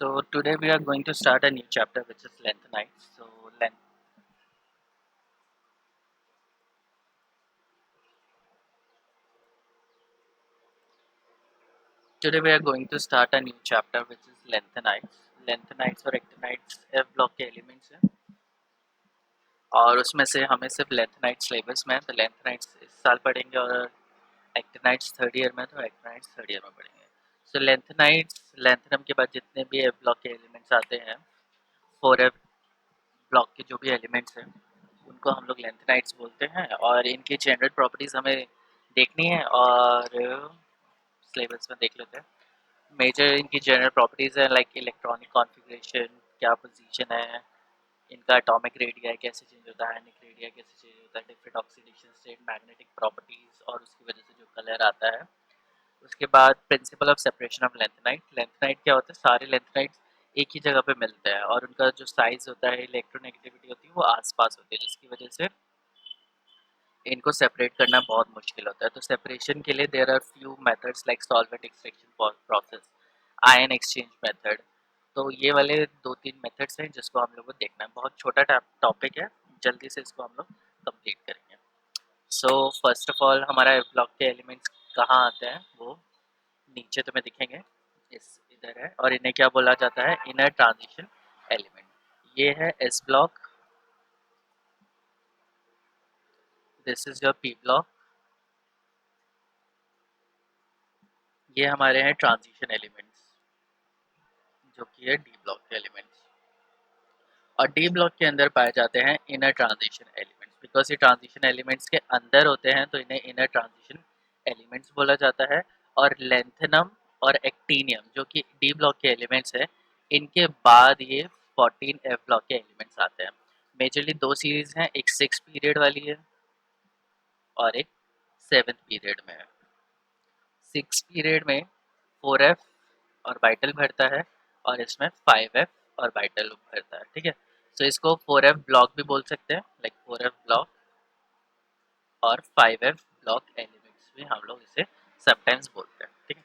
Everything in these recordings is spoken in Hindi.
So today we are going to start a new chapter which is lanthanides. Today we are going to start a new chapter which is lanthanides. Lanthanides और actinides F ब्लॉक के एलिमेंट्स हैं और उसमें से हमें सिर्फ lanthanides सिलेबस में है, तो lanthanides इस साल पढ़ेंगे और actinides थर्ड ईयर में, तो actinides थर्ड ईयर में पढ़ेंगे. So lanthanides, lanthanum के बाद जितने भी F ब्लॉक के एलिमेंट्स आते हैं, 4F ब्लॉक के जो भी एलिमेंट्स हैं उनको हम लोग लैंथेनाइड्स बोलते हैं और इनकी जनरल प्रॉपर्टीज़ हमें देखनी है और सिलेबस में देख लेते हैं. मेजर इनकी जनरल प्रॉपर्टीज़ है लाइक इलेक्ट्रॉनिक कॉन्फ़िगरेशन, क्या पोजीशन है, इनका एटॉमिक रेडिया कैसे चेंज होता है, आयनिक रेडिया कैसे चेंज होता है, different oxidation state, magnetic properties और उसकी वजह से जो कलर आता है. उसके बाद principle of separation of lanthanide. Lanthanide क्या होता है, सारे लेंथेनाइट्स एक ही जगह पे मिलते हैं और उनका जो साइज होता है, इलेक्ट्रोनेगेटिविटी होती है वो आसपास होती है, जिसकी वजह से इनको सेपरेट करना बहुत मुश्किल होता है. तो सेपरेशन के लिए there are few methods like solvent extraction process, ion exchange method. तो ये वाले 2-3 मेथड्स हैं जिसको हम लोग को देखना है. बहुत छोटा टॉपिक है, जल्दी से इसको हम लोग कंप्लीट करेंगे. सो फर्स्ट ऑफ ऑल हमारा ब्लॉक के एलिमेंट्स कहाँ आते हैं, वो नीचे तुम्हें दिखेंगे, इस इधर है, और इन्हें क्या बोला जाता है, इनर ट्रांजिशन एलिमेंट. ये है S block, this is your P block, ये हमारे हैं ट्रांजिशन एलिमेंट्स जो कि है डी ब्लॉक के एलिमेंट्स. और डी ब्लॉक के अंदर पाए जाते हैं इनर ट्रांजिशन एलिमेंट्स. बिकॉज ये ट्रांजिशन एलिमेंट्स के अंदर होते हैं तो इन्हें इनर ट्रांजिशन एलिमेंट्स बोला जाता है. और लेंथेनम और एक्टीनियम जो कि डी ब्लॉक के एलिमेंट्स है, इनके बाद ये 14 एफ ब्लॉक के एलिमेंट्स आते हैं. मेजरली दो सीरीज हैं, एक 6 पीरियड वाली है और एक 7 पीरियड में है. 6 पीरियड में 4F ऑर्बिटल भरता है और इसमें 5F ऑर्बिटल भरता है. ठीक है, तो इसको 4F ब्लॉक भी बोल सकते हैं, लाइक 4F ब्लॉक, और 5F ब्लॉक एलिमेंट्स भी हम लोग इसे समटाइम्स बोलते हैं. ठीक है,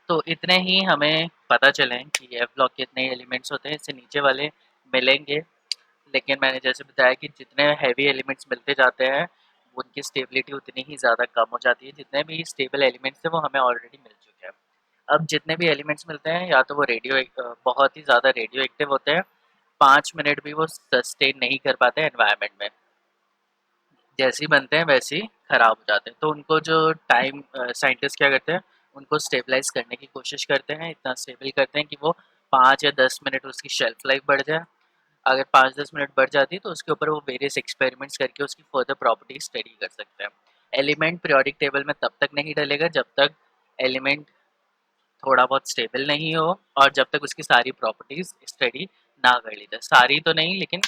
तो इतने ही हमें पता चले कि एफ ब्लॉक के इतने एलिमेंट्स होते हैं. इससे नीचे वाले मिलेंगे, लेकिन मैंने जैसे बताया कि जितने हैवी एलिमेंट्स मिलते जाते हैं उनकी स्टेबिलिटी उतनी ही ज़्यादा कम हो जाती है. जितने भी स्टेबल एलिमेंट्स थे वो हमें ऑलरेडी मिल चुके हैं. अब जितने भी एलिमेंट्स मिलते हैं या तो वो बहुत ही ज़्यादा रेडियो एक्टिव होते हैं, 5 मिनट भी वो सस्टेन नहीं कर पाते एनवायरनमेंट में, जैसे ही बनते हैं वैसे ही ख़राब हो जाते हैं. तो उनको जो टाइम साइंटिस्ट क्या करते हैं, उनको स्टेबलाइज करने की कोशिश करते हैं, इतना स्टेबल करते हैं कि वो 5 या 10 मिनट उसकी शेल्फ लाइफ बढ़ जाए. अगर 5-10 मिनट बढ़ जाती है तो उसके ऊपर वो वेरियस एक्सपेरिमेंट्स करके उसकी फर्दर प्रॉपर्टी स्टडी कर सकते हैं. एलिमेंट पीरियोडिक टेबल में तब तक नहीं डलेगा जब तक एलिमेंट थोड़ा बहुत स्टेबल नहीं हो और जब तक उसकी सारी प्रॉपर्टीज स्टडी ना कर ली जाए. सारी तो नहीं, लेकिन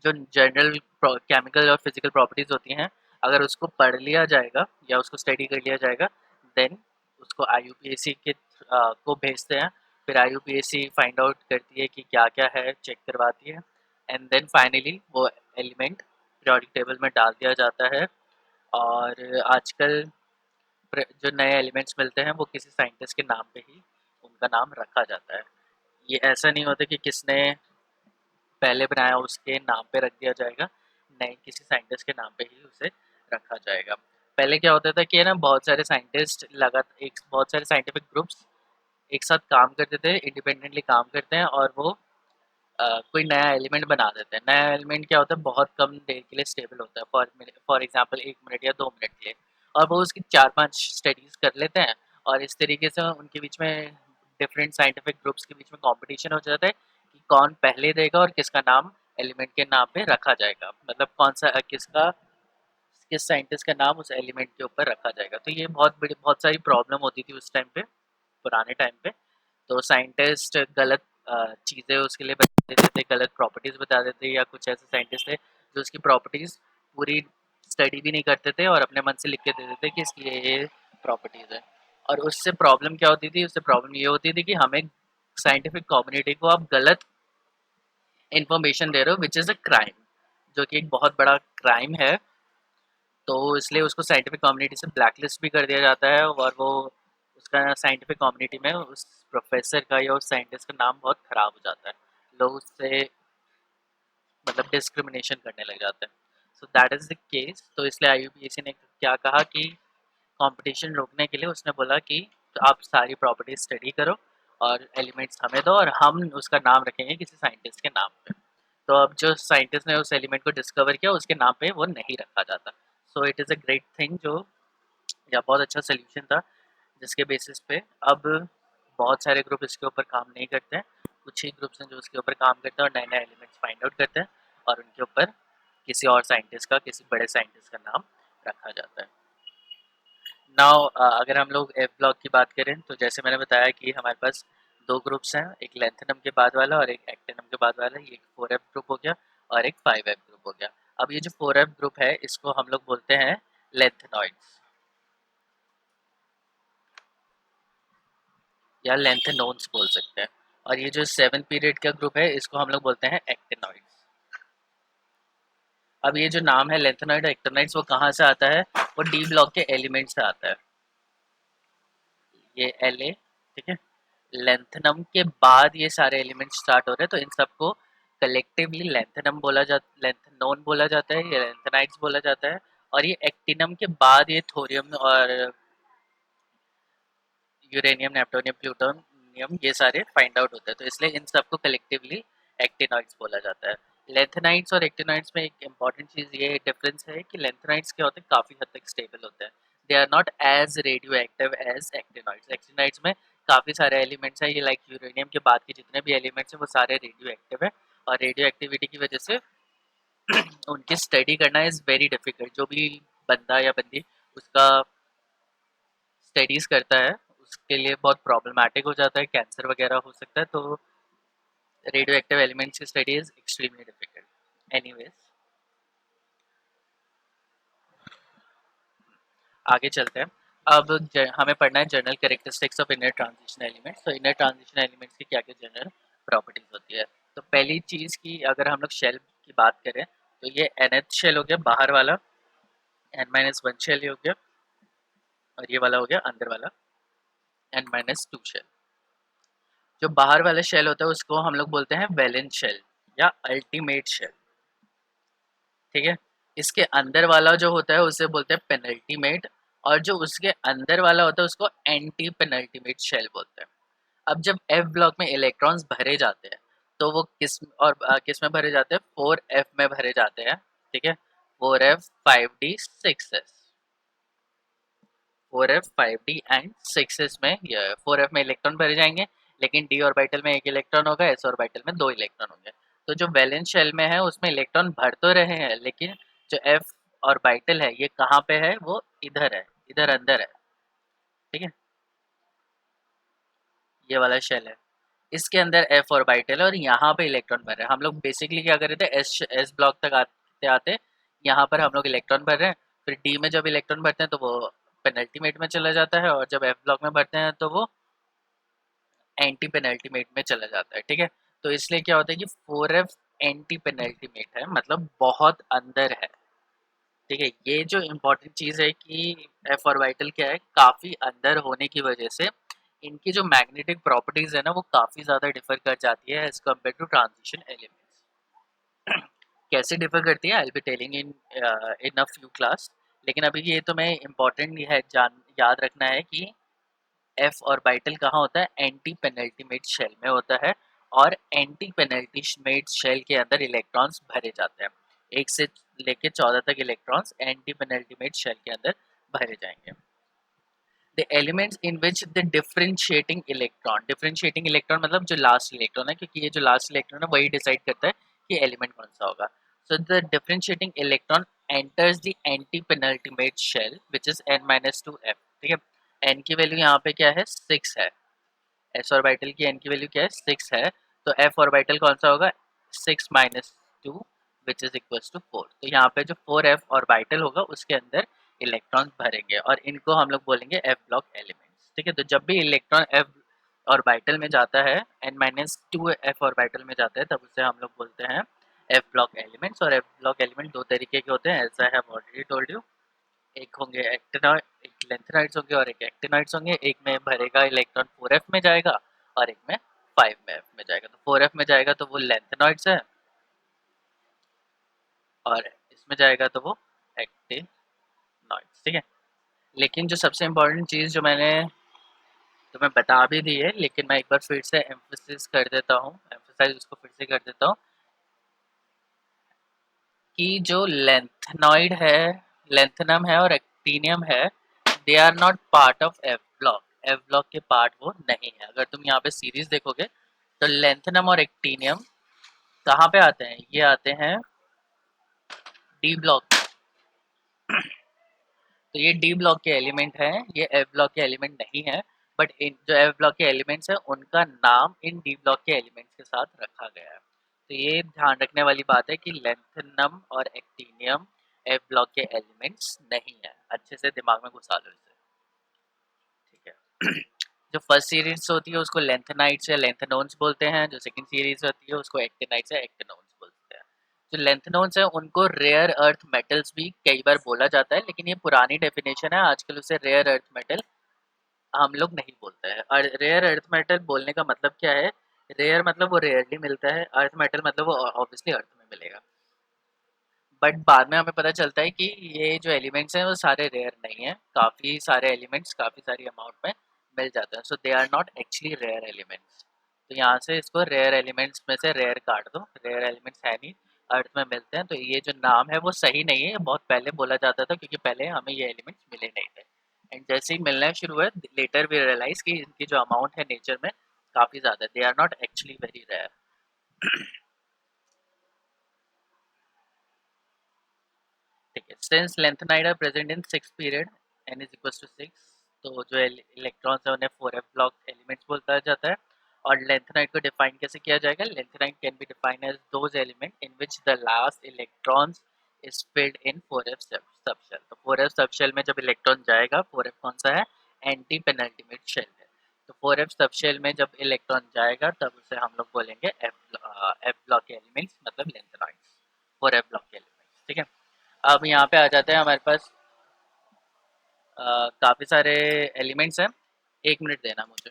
जो जनरल केमिकल और फिजिकल प्रॉपर्टीज होती हैं, अगर उसको पढ़ लिया जाएगा या उसको स्टडी कर लिया जाएगा, देन उसको IUPAC के को भेजते हैं. फिर IUPAC फाइंड आउट करती है कि क्या क्या है, चेक करवाती है, एंड देन फाइनली वो एलिमेंट पीरियोडिक टेबल में डाल दिया जाता है. और आजकल जो नए एलिमेंट्स मिलते हैं वो किसी साइंटिस्ट के नाम पे ही उनका नाम रखा जाता है. ये ऐसा नहीं होता कि किसने पहले बनाया उसके नाम पे रख दिया जाएगा, नहीं, किसी साइंटिस्ट के नाम पे ही उसे रखा जाएगा. पहले क्या होता था कि ना, बहुत सारे साइंटिफिक ग्रुप्स एक साथ काम करते थे, इंडिपेंडेंटली काम करते हैं और वो कोई नया एलिमेंट बना देते हैं. नया एलिमेंट क्या होता है, बहुत कम देर के लिए स्टेबल होता है, फॉर एग्जांपल 1 मिनट या 2 मिनट के लिए, और वो उसकी 4-5 स्टडीज कर लेते हैं. और इस तरीके से उनके बीच में, डिफरेंट साइंटिफिक ग्रुप्स के बीच में कंपटीशन हो जाता है कि कौन पहले देगा और किसका नाम एलिमेंट के नाम पे रखा जाएगा, मतलब किस साइंटिस्ट का नाम उस एलिमेंट के ऊपर रखा जाएगा. तो ये बहुत सारी प्रॉब्लम होती थी उस टाइम पे, पुराने टाइम पे. तो साइंटिस्ट गलत चीज़ें उसके लिए बता देते थे, गलत प्रॉपर्टीज़ बता देते, या कुछ ऐसे साइंटिस्ट थे जो उसकी प्रॉपर्टीज़ पूरी स्टडी भी नहीं करते थे और अपने मन से लिख के दे देते कि इसकी ये प्रॉपर्टीज़ है. और उससे प्रॉब्लम क्या होती थी, उससे प्रॉब्लम ये होती थी कि हमें साइंटिफिक कम्युनिटी को आप गलत इन्फॉर्मेशन दे रहे हो, विच इज़ अ क्राइम, जो कि एक बहुत बड़ा क्राइम है. तो इसलिए उसको साइंटिफिक कम्युनिटी से ब्लैकलिस्ट भी कर दिया जाता है और वो उसका साइंटिफिक कम्युनिटी में उस प्रोफेसर का या उस साइंटिस्ट का नाम बहुत खराब हो जाता है, लोग उससे मतलब डिस्क्रिमिनेशन करने लग जाते हैं। So that is the case. तो इसलिए आईयूपीएसी ने क्या कहा कि कंपटीशन रोकने के लिए उसने बोला कि तो आप सारी प्रॉपर्टीज स्टडी करो और एलिमेंट्स हमें दो और हम उसका नाम रखेंगे किसी साइंटिस्ट के नाम पे। तो अब जो साइंटिस्ट ने उस एलिमेंट को डिस्कवर किया उसके नाम पे वो नहीं रखा जाता। सो it is a great thing, जो या बहुत अच्छा सोल्यूशन था, जिसके बेसिस पे अब बहुत सारे ग्रुप इसके ऊपर काम नहीं करते हैं। कुछ ही ग्रुप्स हैं जो उसके ऊपर काम करते हैं और नए नए एलिमेंट्स फाइंड आउट करते हैं और उनके ऊपर किसी और साइंटिस्ट का, किसी बड़े साइंटिस्ट का नाम रखा जाता है। नाउ अगर हम लोग एफ ब्लॉक की बात करें तो जैसे मैंने बताया कि हमारे पास दो ग्रुप्स हैं, एक लेंथेनम के बाद वाला और एक एक्टिनम के बाद वाला। ये एक 4f ग्रुप हो गया और एक 5f ग्रुप हो गया। अब ये जो 4f ग्रुप है इसको हम लोग बोलते हैं लेंथेनॉइड्स या लेंथेनोन्स बोल सकते हैं। और ये जो 7 पीरियड का ग्रुप है इसको हम लोग बोलते हैं एक्टिनॉइड्स। अब ये जो नाम है लेंथेनॉइड एक्टिनॉइड्स वो कहाँ से आता है? वो डी ब्लॉक के एलिमेंट से आता है। ये La, ठीक है। लेंथनम के बाद ये सारे एलिमेंट स्टार्ट हो रहे हैं, तो इन सबको कलेक्टिवली लेंथनम बोला जाता, लेंथनोन बोला जाता है, ये लेंथेनाइड्स बोला जाता है। और ये एक्टिनम के बाद ये थोरियम और यूरेनियम, नेप्टोनियम, प्लूटोनियम ये सारे फाइंड आउट होते हैं, तो इसलिए इन सबको कलेक्टिवली एक्टिनॉइड्स बोला जाता है। लेंथेनाइड्स और एक्टिनॉइड्स में एक इंपॉर्टेंट चीज़ ये डिफरेंस है कि लेंथेनाइड्स क्या होते हैं, काफ़ी हद तक स्टेबल होते हैं। They are not as radioactive as actinoids. Actinoids में काफ़ी सारे एलिमेंट्स हैं, ये लाइक यूरेनियम के बाद के जितने भी एलिमेंट्स हैं वो सारे रेडियो एक्टिव है और रेडियो एक्टिविटी की वजह से उनकी स्टडी करना इज़ वेरी डिफिकल्ट। जो भी बंदा या बंदी उसका स्टडीज़ करता है उसके लिए बहुत प्रॉब्लमैटिक हो जाता है, कैंसर वगैरह हो सकता है। तो रेडियो एक्टिव एलिमेंट्स की study is extremely difficult. Anyways आगे चलते हैं। अब हमें पढ़ना है general characteristics of inner transition elements. तो इनर ट्रांजिशन एलिमेंट्स की क्या क्या जनरल प्रॉपर्टीज होती है? तो पहली चीज़ की अगर हम लोग शेल की बात करें तो ये nth शेल हो गया बाहर वाला, n-1 शेल हो गया और ये वाला हो गया अंदर वाला n-2 शेल। जो बाहर वाला शेल होता है उसको हम लोग बोलते हैं वैलेंस शेल या अल्टीमेट शेल, ठीक है। इसके अंदर वाला जो होता है उसे बोलते हैं पेनल्टीमेट और जो उसके अंदर वाला होता है उसको एंटी पेनल्टीमेट शेल बोलते हैं। अब जब एफ ब्लॉक में इलेक्ट्रॉन्स भरे जाते हैं तो वो किस में भरे जाते हैं? 4f में भरे जाते हैं, ठीक है। 4f 5d 6s, 4f 5d and 6s में 4f में इलेक्ट्रॉन भरे जाएंगे, लेकिन d ऑर्बिटल में एक इलेक्ट्रॉन होगा, s ऑर्बिटल में 2 इलेक्ट्रॉन होंगे। तो जो वैलेंस शेल में है उसमें इलेक्ट्रॉन भर तो रहे हैं, लेकिन जो f ऑर्बिटल है ये कहाँ पे है? वो इधर है, इधर अंदर है, ठीक है। ये वाला शेल है, इसके अंदर f ऑर्बिटल है और यहाँ पे इलेक्ट्रॉन भर रहे हैं। हम लोग बेसिकली क्या कर रहे थे, एस ब्लॉक तक आते आते यहाँ पर हम लोग इलेक्ट्रॉन भर रहे हैं, फिर डी में जब इलेक्ट्रॉन भरते हैं तो वो पेनल्टीमेट में चला जाता है और जब एफ ब्लॉक में भरते हैं तो वो एंटी पेनल्टीमेट में चला जाता है, ठीक है। तो इसलिए क्या होता है कि 4f एंटी पेनल्टीमेट है, मतलब बहुत अंदर है, ठीक है। ये जो इम्पोर्टेंट चीज़ है कि एफ ऑर्बिटल क्या है, काफ़ी अंदर होने की वजह से इनकी जो मैग्नेटिक प्रॉपर्टीज है ना वो काफ़ी ज़्यादा डिफर कर जाती है as compared to transition elements. कैसे डिफर करती है I be telling in a few class, लेकिन अभी ये तो मैं इम्पोर्टेंट है जान याद रखना है कि एफ ऑर्बिटल कहाँ होता है? एंटी पेनल्टीमेट शेल में होता है और एंटी पेनल्टीमेट शेल के अंदर इलेक्ट्रॉन्स भरे जाते हैं। 1 से लेके 14 तक इलेक्ट्रॉन्स एंटी पेनल्टीमेट शेल के अंदर भरे जाएंगे। The elements in which the differentiating electron मतलब जो लास्ट इलेक्ट्रॉन है, क्योंकि ये जो लास्ट इलेक्ट्रॉन है वही डिसाइड करता है कि एलिमेंट कौन सा होगा। So the differentiating electron enters the anti penultimate shell which is n-2f, ठीक है। n की वैल्यू यहाँ पे क्या है? 6 है। s ऑर्बिटल की n की वैल्यू क्या है? 6 है। तो f ऑर्बिटल कौन सा होगा? 6-2 विच इज इक्वल टू 4। तो यहाँ पे जो 4f ऑर्बिटल होगा उसके अंदर इलेक्ट्रॉन भरेंगे और इनको हम लोग बोलेंगे f ब्लॉक एलिमेंट्स, ठीक है। तो जब भी इलेक्ट्रॉन f ऑर्बिटल में जाता है, n-2 f ऑर्बिटल में जाता है, तब उसे हम लोग बोलते हैं f ब्लॉक एलिमेंट्स। और f ब्लॉक एलिमेंट दो तरीके के होते हैं, as I have already told you. एक होंगे एक्टिनॉइड, एक लेंथेनाइड्स होंगे और एक एक्टिनॉइड्स होंगे। एक में भरेगा इलेक्ट्रॉन 4f में जाएगा और एक में 5 में जाएगा। तो 4f में जाएगा तो वो लैंथेनॉइड्स है, और इसमें जाएगा तो वो एक्टिनॉइड्स। ठीक है। लेकिन जो सबसे इम्पोर्टेंट चीज़ जो मैंने तुम्हें बता भी दी है, लेकिन मैं एक बार फिर से एम्फोसिस कर देता हूँ, एम्फोसाइज उसको फिर से कर देता हूँ, कि जो लेंथेनॉइड है, लेंथेनम है और एक्टिनियम है, they are not part of f block. F block के पार्ट वो नहीं है। अगर तुम यहाँ पे सीरीज देखोगे तो लेंथेनम और एक्टिनियम कहाँ पे आते हैं? ये आते हैं डी ब्लॉक। तो ये डी ब्लॉक के एलिमेंट हैं, ये एफ ब्लॉक के एलिमेंट नहीं है। बट इन जो एफ ब्लॉक के एलिमेंट्स हैं उनका नाम इन डी ब्लॉक के एलिमेंट्स के साथ रखा गया है। तो ये ध्यान रखने वाली बात है कि लेंथेनम और एक्टिनियम एफ ब्लॉक के एलिमेंट्स नहीं है। अच्छे से दिमाग में घुसा लो इसे। ठीक है। जो फर्स्ट सीरीज होती है उसको लेंथेनाइट्स या लेंथेनोन्स बोलते हैं, जो सेकंड सीरीज होती है उसको एक्टिनाइट्स या एक्टिनोन्स बोलते हैं। जो लेंथेनोन्स है उनको रेयर अर्थ मेटल्स भी कई बार बोला जाता है, लेकिन ये पुरानी डेफिनेशन है, आजकल उसे रेयर अर्थ मेटल हम लोग नहीं बोलते हैं। और रेयर अर्थ मेटल बोलने का मतलब क्या है? रेयर मतलब वो रेयरली मिलता है, अर्थ मेटल मतलब वो ऑब्वियसली अर्थ में मिलेगा। बट बाद में हमें पता चलता है कि ये जो एलिमेंट्स हैं वो सारे रेयर नहीं है, काफ़ी सारे एलिमेंट्स काफ़ी सारी अमाउंट में मिल जाते हैं। So they are not actually rare elements. तो यहाँ से इसको रेयर एलिमेंट्स में से रेयर काट दो, रेयर एलिमेंट्स है नहीं, अर्थ में मिलते हैं। तो ये जो नाम है वो सही नहीं है, ये बहुत पहले बोला जाता था, क्योंकि पहले हमें ये एलिमेंट्स मिले नहीं थे। एंड जैसे ही मिलना शुरू हुआ, लेटर वी रियलाइज कि इनकी जो अमाउंट है नेचर में काफ़ी ज़्यादा है, they are not actually very rare. ठीक है। Since lanthanide are present in 6 period, n is equal to 6, तो जो इलेक्ट्रॉन्स है उन्हें 4f ब्लॉक एलिमेंट्स बोलता जाता है। और लेंथेनाइड को डिफाइन कैसे किया जाएगा? Lanthanide can be defined as those element in which the last electrons is filled in 4f subshell. तो 4f सबशेल में जब इलेक्ट्रॉन जाएगा, 4f कौन सा है? एंटी पेनल्टीमेट शेल है। तो 4f सबशेल में जब इलेक्ट्रॉन जाएगा तब उसे हम लोग बोलेंगे एफ ब्लॉक एलिमेंट्स, मतलब लेंथेनाइड्स, 4f ब्लॉक एलिमेंट्स। ठीक है। अब यहाँ पे आ जाते हैं हमारे पास काफ़ी सारे एलिमेंट्स हैं। 1 मिनट देना मुझे।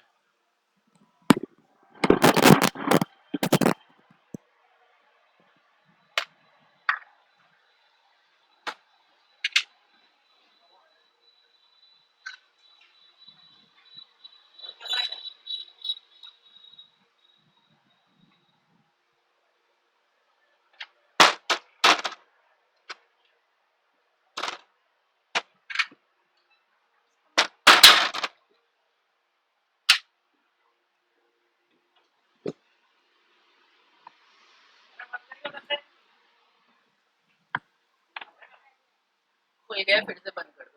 खुल गया, फिर से बंद कर दो।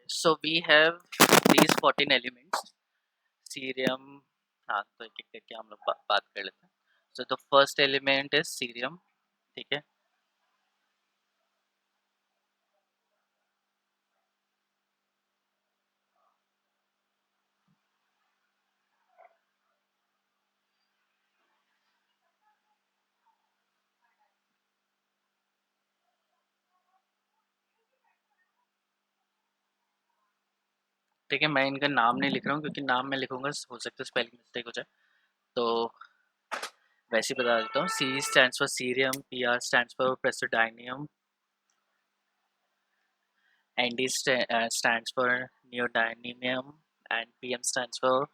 So we have these 14 elements. Cerium, हाँ तो एक एक करके हम लोग बात कर लेते हैं। So the first element is cerium. ठीक है। ठीक है, मैं इनका नाम नहीं लिख रहा हूँ, क्योंकि नाम मैं लिखूंगा हो सकता है स्पेलिंग मिस्टेक हो जाए, तो वैसे ही बता देता हूँ। C stands for cerium, P R stands for praseodymium, ND stands for neodymium, and PM stands for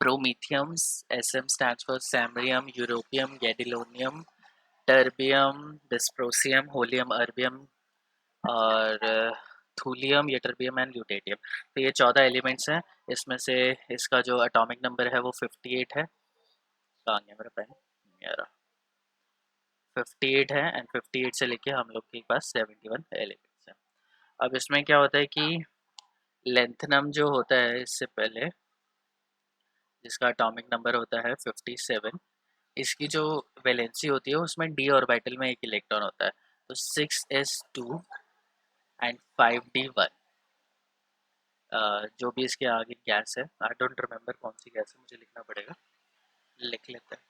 promethium, SM stands for samarium, europium, gadolinium, terbium, dysprosium, holmium, erbium और थूलियम, यटरबियम एंड ल्यूटेटियम। तो ये 14 एलिमेंट्स हैं। इसमें से इसका जो एटॉमिक नंबर है वो 58 है। कहाँ गया मेरा पेन? मेरा 58 है, एंड 58 से लेके हम लोग के पास 71 एलिमेंट्स हैं। अब इसमें क्या होता है कि लेंथनम जो होता है इससे पहले, जिसका एटॉमिक नंबर होता है 57, इसकी जो वैलेंसी होती है उसमें डी ऑर्बिटल में एक इलेक्ट्रॉन होता है। तो 6s2 एंड 5d1। जो भी इसके आगे गैस है, आई डोंट रिमेम्बर कौन सी गैस है, मुझे लिखना पड़ेगा, लिख लेते हैं।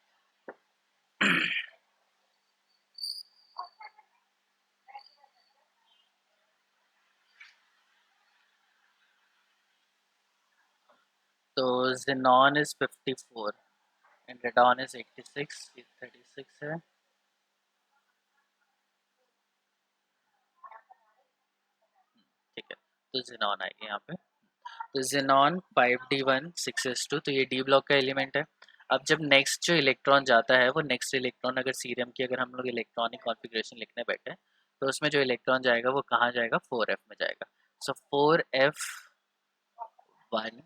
तो xenon is 54 and radon is 86, 36 है। ठीक है, तो xenon आएगी यहाँ पे। तो xenon 5d1 6s2, तो ये डी ब्लॉक का एलिमेंट है। अब जब नेक्स्ट जो इलेक्ट्रॉन जाता है, वो नेक्स्ट इलेक्ट्रॉन अगर सीरियम की अगर हम लोग इलेक्ट्रॉनिक कॉन्फ़िगरेशन लिखने बैठे तो उसमें जो इलेक्ट्रॉन जाएगा वो कहाँ जाएगा, 4f में जाएगा। सो 4f1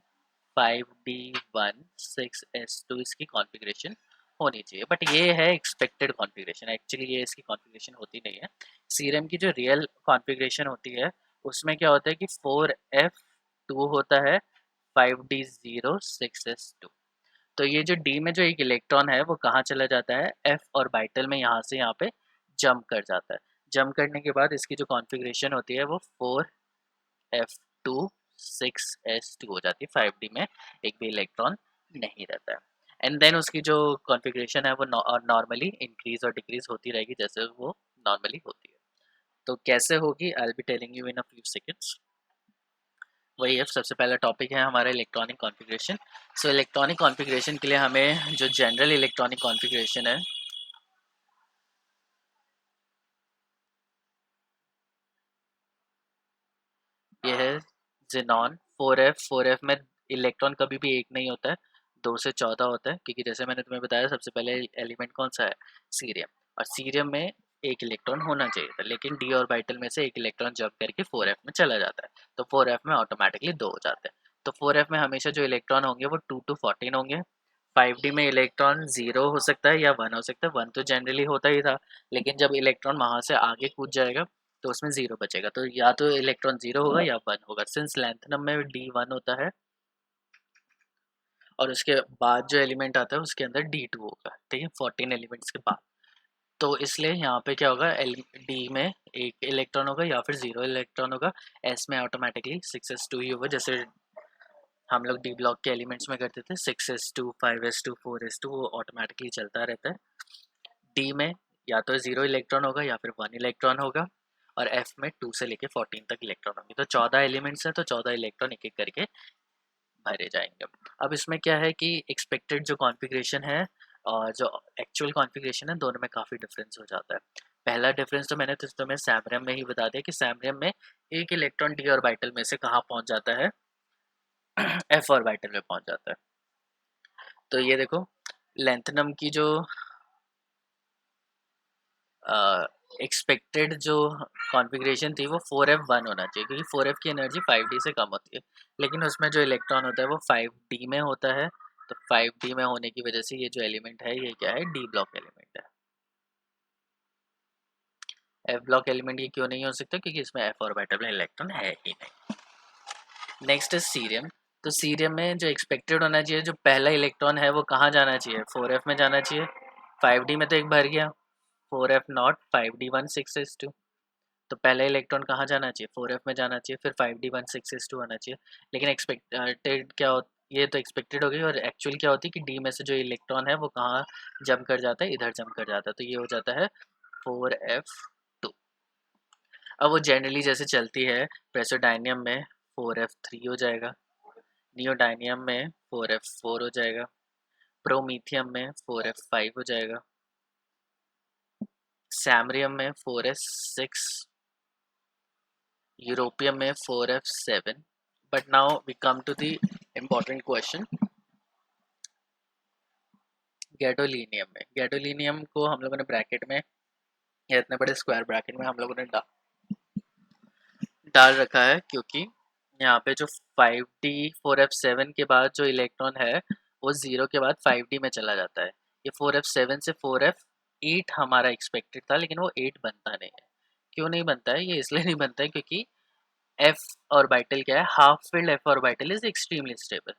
5d1 6s2 इसकी कॉन्फ़िगरेशन होनी चाहिए, बट ये है एक्सपेक्टेड कॉन्फ़िगरेशन, एक्चुअली ये इसकी कॉन्फ़िगरेशन होती नहीं है। सीरियम की जो रियल कॉन्फ़िगरेशन होती है उसमें क्या होता है कि 4f2 होता है 5d0 6s2। तो ये जो डी में जो एक इलेक्ट्रॉन है वो कहाँ चला जाता है, एफ ऑर्बिटल में यहाँ से यहाँ पे जंप कर जाता है। जंप करने के बाद इसकी जो कॉन्फ़िगरेशन होती है वो 4f2 6s2 हो जाती है। 5d में एक भी इलेक्ट्रॉन नहीं रहता है। एंड देन उसकी जो कॉन्फ़िगरेशन है वो नॉर्मली इंक्रीज और डिक्रीज होती रहेगी जैसे वो नॉर्मली होती है। तो कैसे होगी, I will be telling you in a few seconds. वही है, सबसे पहला टॉपिक है हमारा electronic configuration. So electronic configuration के लिए हमें जो जनरल इलेक्ट्रॉनिक कॉन्फ़िगरेशन है, ये है ज़ेनॉन 4f में इलेक्ट्रॉन कभी भी एक नहीं होता है, 2 से 14 होता है, क्योंकि जैसे मैंने तुम्हें बताया सबसे पहले एलिमेंट कौन सा है, सीरियम। और सीरियम में एक इलेक्ट्रॉन होना चाहिए था, लेकिन डी ऑर्बिटल में से एक इलेक्ट्रॉन जंप करके 4f में चला जाता है, तो 4f में ऑटोमेटिकली 2 हो जाते हैं। तो 4f में हमेशा जो इलेक्ट्रॉन होंगे वो 2 to 14 होंगे। 5d में इलेक्ट्रॉन 0 हो सकता है या 1 हो सकता है, 1 तो जनरली होता ही था, लेकिन जब इलेक्ट्रॉन वहाँ से आगे कूद जाएगा तो उसमें 0 बचेगा, तो या तो इलेक्ट्रॉन 0 होगा या 1 होगा। सिंस लैंथनम में d1 होता है और उसके बाद जो एलिमेंट आता है उसके अंदर d2 होगा, ठीक है, 14 एलिमेंट्स के बाद। तो इसलिए यहाँ पे क्या होगा, डी में एक इलेक्ट्रॉन होगा या फिर 0 इलेक्ट्रॉन होगा, एस में ऑटोमेटिकली 6s2 ही होगा, जैसे हम लोग डी ब्लॉक के एलिमेंट्स में करते थे 6s2 5s2 4s2, वो ऑटोमेटिकली चलता रहता है। डी में या तो 0 इलेक्ट्रॉन होगा या फिर 1 इलेक्ट्रॉन होगा, और एफ में 2 से लेके 14 तक इलेक्ट्रॉन होंगे। तो 14 एलिमेंट्स हैं, तो 14 इलेक्ट्रॉन एक एक करके भरे जाएंगे। अब इसमें क्या है कि एक्सपेक्टेड जो कॉन्फ़िगरेशन है और जो एक्चुअल कॉन्फ़िगरेशन है, दोनों में काफ़ी डिफरेंस हो जाता है। पहला डिफरेंस तो मैंने तुम्हें सैमरियम में ही बता दिया कि सैमरियम में एक इलेक्ट्रॉन डी ऑर्बिटल में से कहाँ पहुँच जाता है, एफ ऑर्बिटल में पहुँच जाता है। तो ये देखो, लेंथनम की जो एक्सपेक्टेड जो कॉन्फ़िगरेशन थी वो 4f1 होना चाहिए, क्योंकि 4f की एनर्जी 5d से कम होती है, लेकिन उसमें जो इलेक्ट्रॉन होता है वो 5d में होता है। तो 5d में होने की वजह से ये जो एलिमेंट है ये क्या है, डी ब्लॉक एलिमेंट है। एफ ब्लॉक एलिमेंट ये क्यों नहीं हो सकता, क्योंकि इसमें एफ ऑर्बिटल में इलेक्ट्रॉन है ही नहीं। नेक्स्ट है सीरियम। तो सीरियम में जो एक्सपेक्टेड होना चाहिए, जो पहला इलेक्ट्रॉन है वो कहाँ जाना चाहिए, 4f में जाना चाहिए। 5d में तो एक भर गया, 4f नॉट 5d1 6s2, तो पहला इलेक्ट्रॉन कहाँ जाना चाहिए, 4f में जाना चाहिए, फिर 5d1 6s2 आना चाहिए। लेकिन एक्सपेक्टेड क्या हो, ये तो एक्सपेक्टेड हो गई, और एक्चुअल क्या होती है कि डी में से जो इलेक्ट्रॉन है वो कहाँ जंप कर जाता है, इधर जंप कर जाता है, तो ये हो जाता है 4f2। अब वो जनरली जैसे चलती है, प्रेसोडाइनियम में 4f3 हो जाएगा, नियोडाइनियम में 4f4 हो जाएगा, प्रोमीथियम में 4f5 हो जाएगा, सैमरियम में 4s6, यूरोपियम में 4f7। But now we come to the important question, gadolinium में। गैडोलीनियम को हम लोगों ने ब्रैकेट में या इतने बड़े स्क्वायर ब्रैकेट में हम लोगों ने डाल रखा है, क्योंकि यहाँ पे जो 5d 4f7 के बाद जो इलेक्ट्रॉन है वो 0 के बाद 5d में चला जाता है। ये 4f7 से 4f8 हमारा एक्सपेक्टेड था, लेकिन वो 8 बनता नहीं है। क्यों नहीं बनता है, ये इसलिए नहीं बनता है क्योंकि f ऑर्बिटल क्या है, half filled f orbital is extremely stable.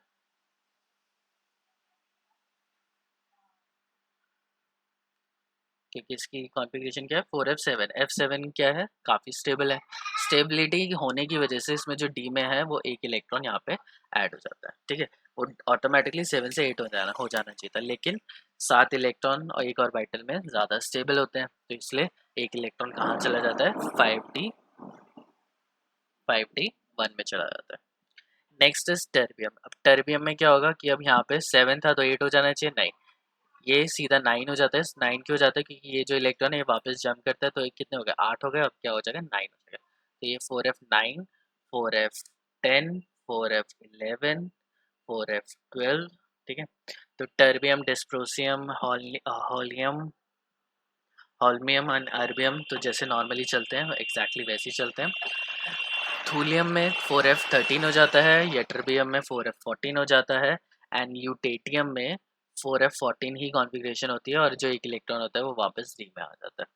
क्योंकि इसकी कॉन्फ़िगरेशन क्या है, 4f7, f7 क्या है, काफ़ी स्टेबल है। स्टेबिलिटी होने की वजह से इसमें जो डी में है वो एक इलेक्ट्रॉन यहाँ पे ऐड हो जाता है, ठीक है। वो ऑटोमेटिकली 7 से 8 हो जाना चाहिए था, लेकिन 7 इलेक्ट्रॉन और एक ऑर्बिटल में ज़्यादा स्टेबल होते हैं, तो इसलिए एक इलेक्ट्रॉन कहाँ चला जाता है, 5d 1 में चला जाता है। Next is terbium. अब टर्बियम में क्या होगा कि अब यहाँ पे 7 था तो 8 हो जाना चाहिए, नहीं, ये सीधा 9 हो जाता है। 9 क्यों हो जाता है, क्योंकि ये जो इलेक्ट्रॉन है ये वापस जंप करता है, तो ये कितने हो गए, 8 हो गए, अब क्या हो जाएगा, 9 हो जाएगा। तो ये 4f9, 4f10, 4f11, 4f12, ठीक है। तो टर्बियम, डिस्प्रोसियम, हॉलियम, हॉल्मियम एंड अर्बियम तो जैसे नॉर्मली चलते हैं एग्जैक्टली वैसे ही चलते हैं। थूलियम में 4f13 हो जाता है, यटरबियम में 4f14 हो जाता है, एंड ल्यूटेटियम में 4f14 ही कॉन्फ़िगरेशन होती है, और जो एक इलेक्ट्रॉन होता है वो वापस डी में आ जाता है।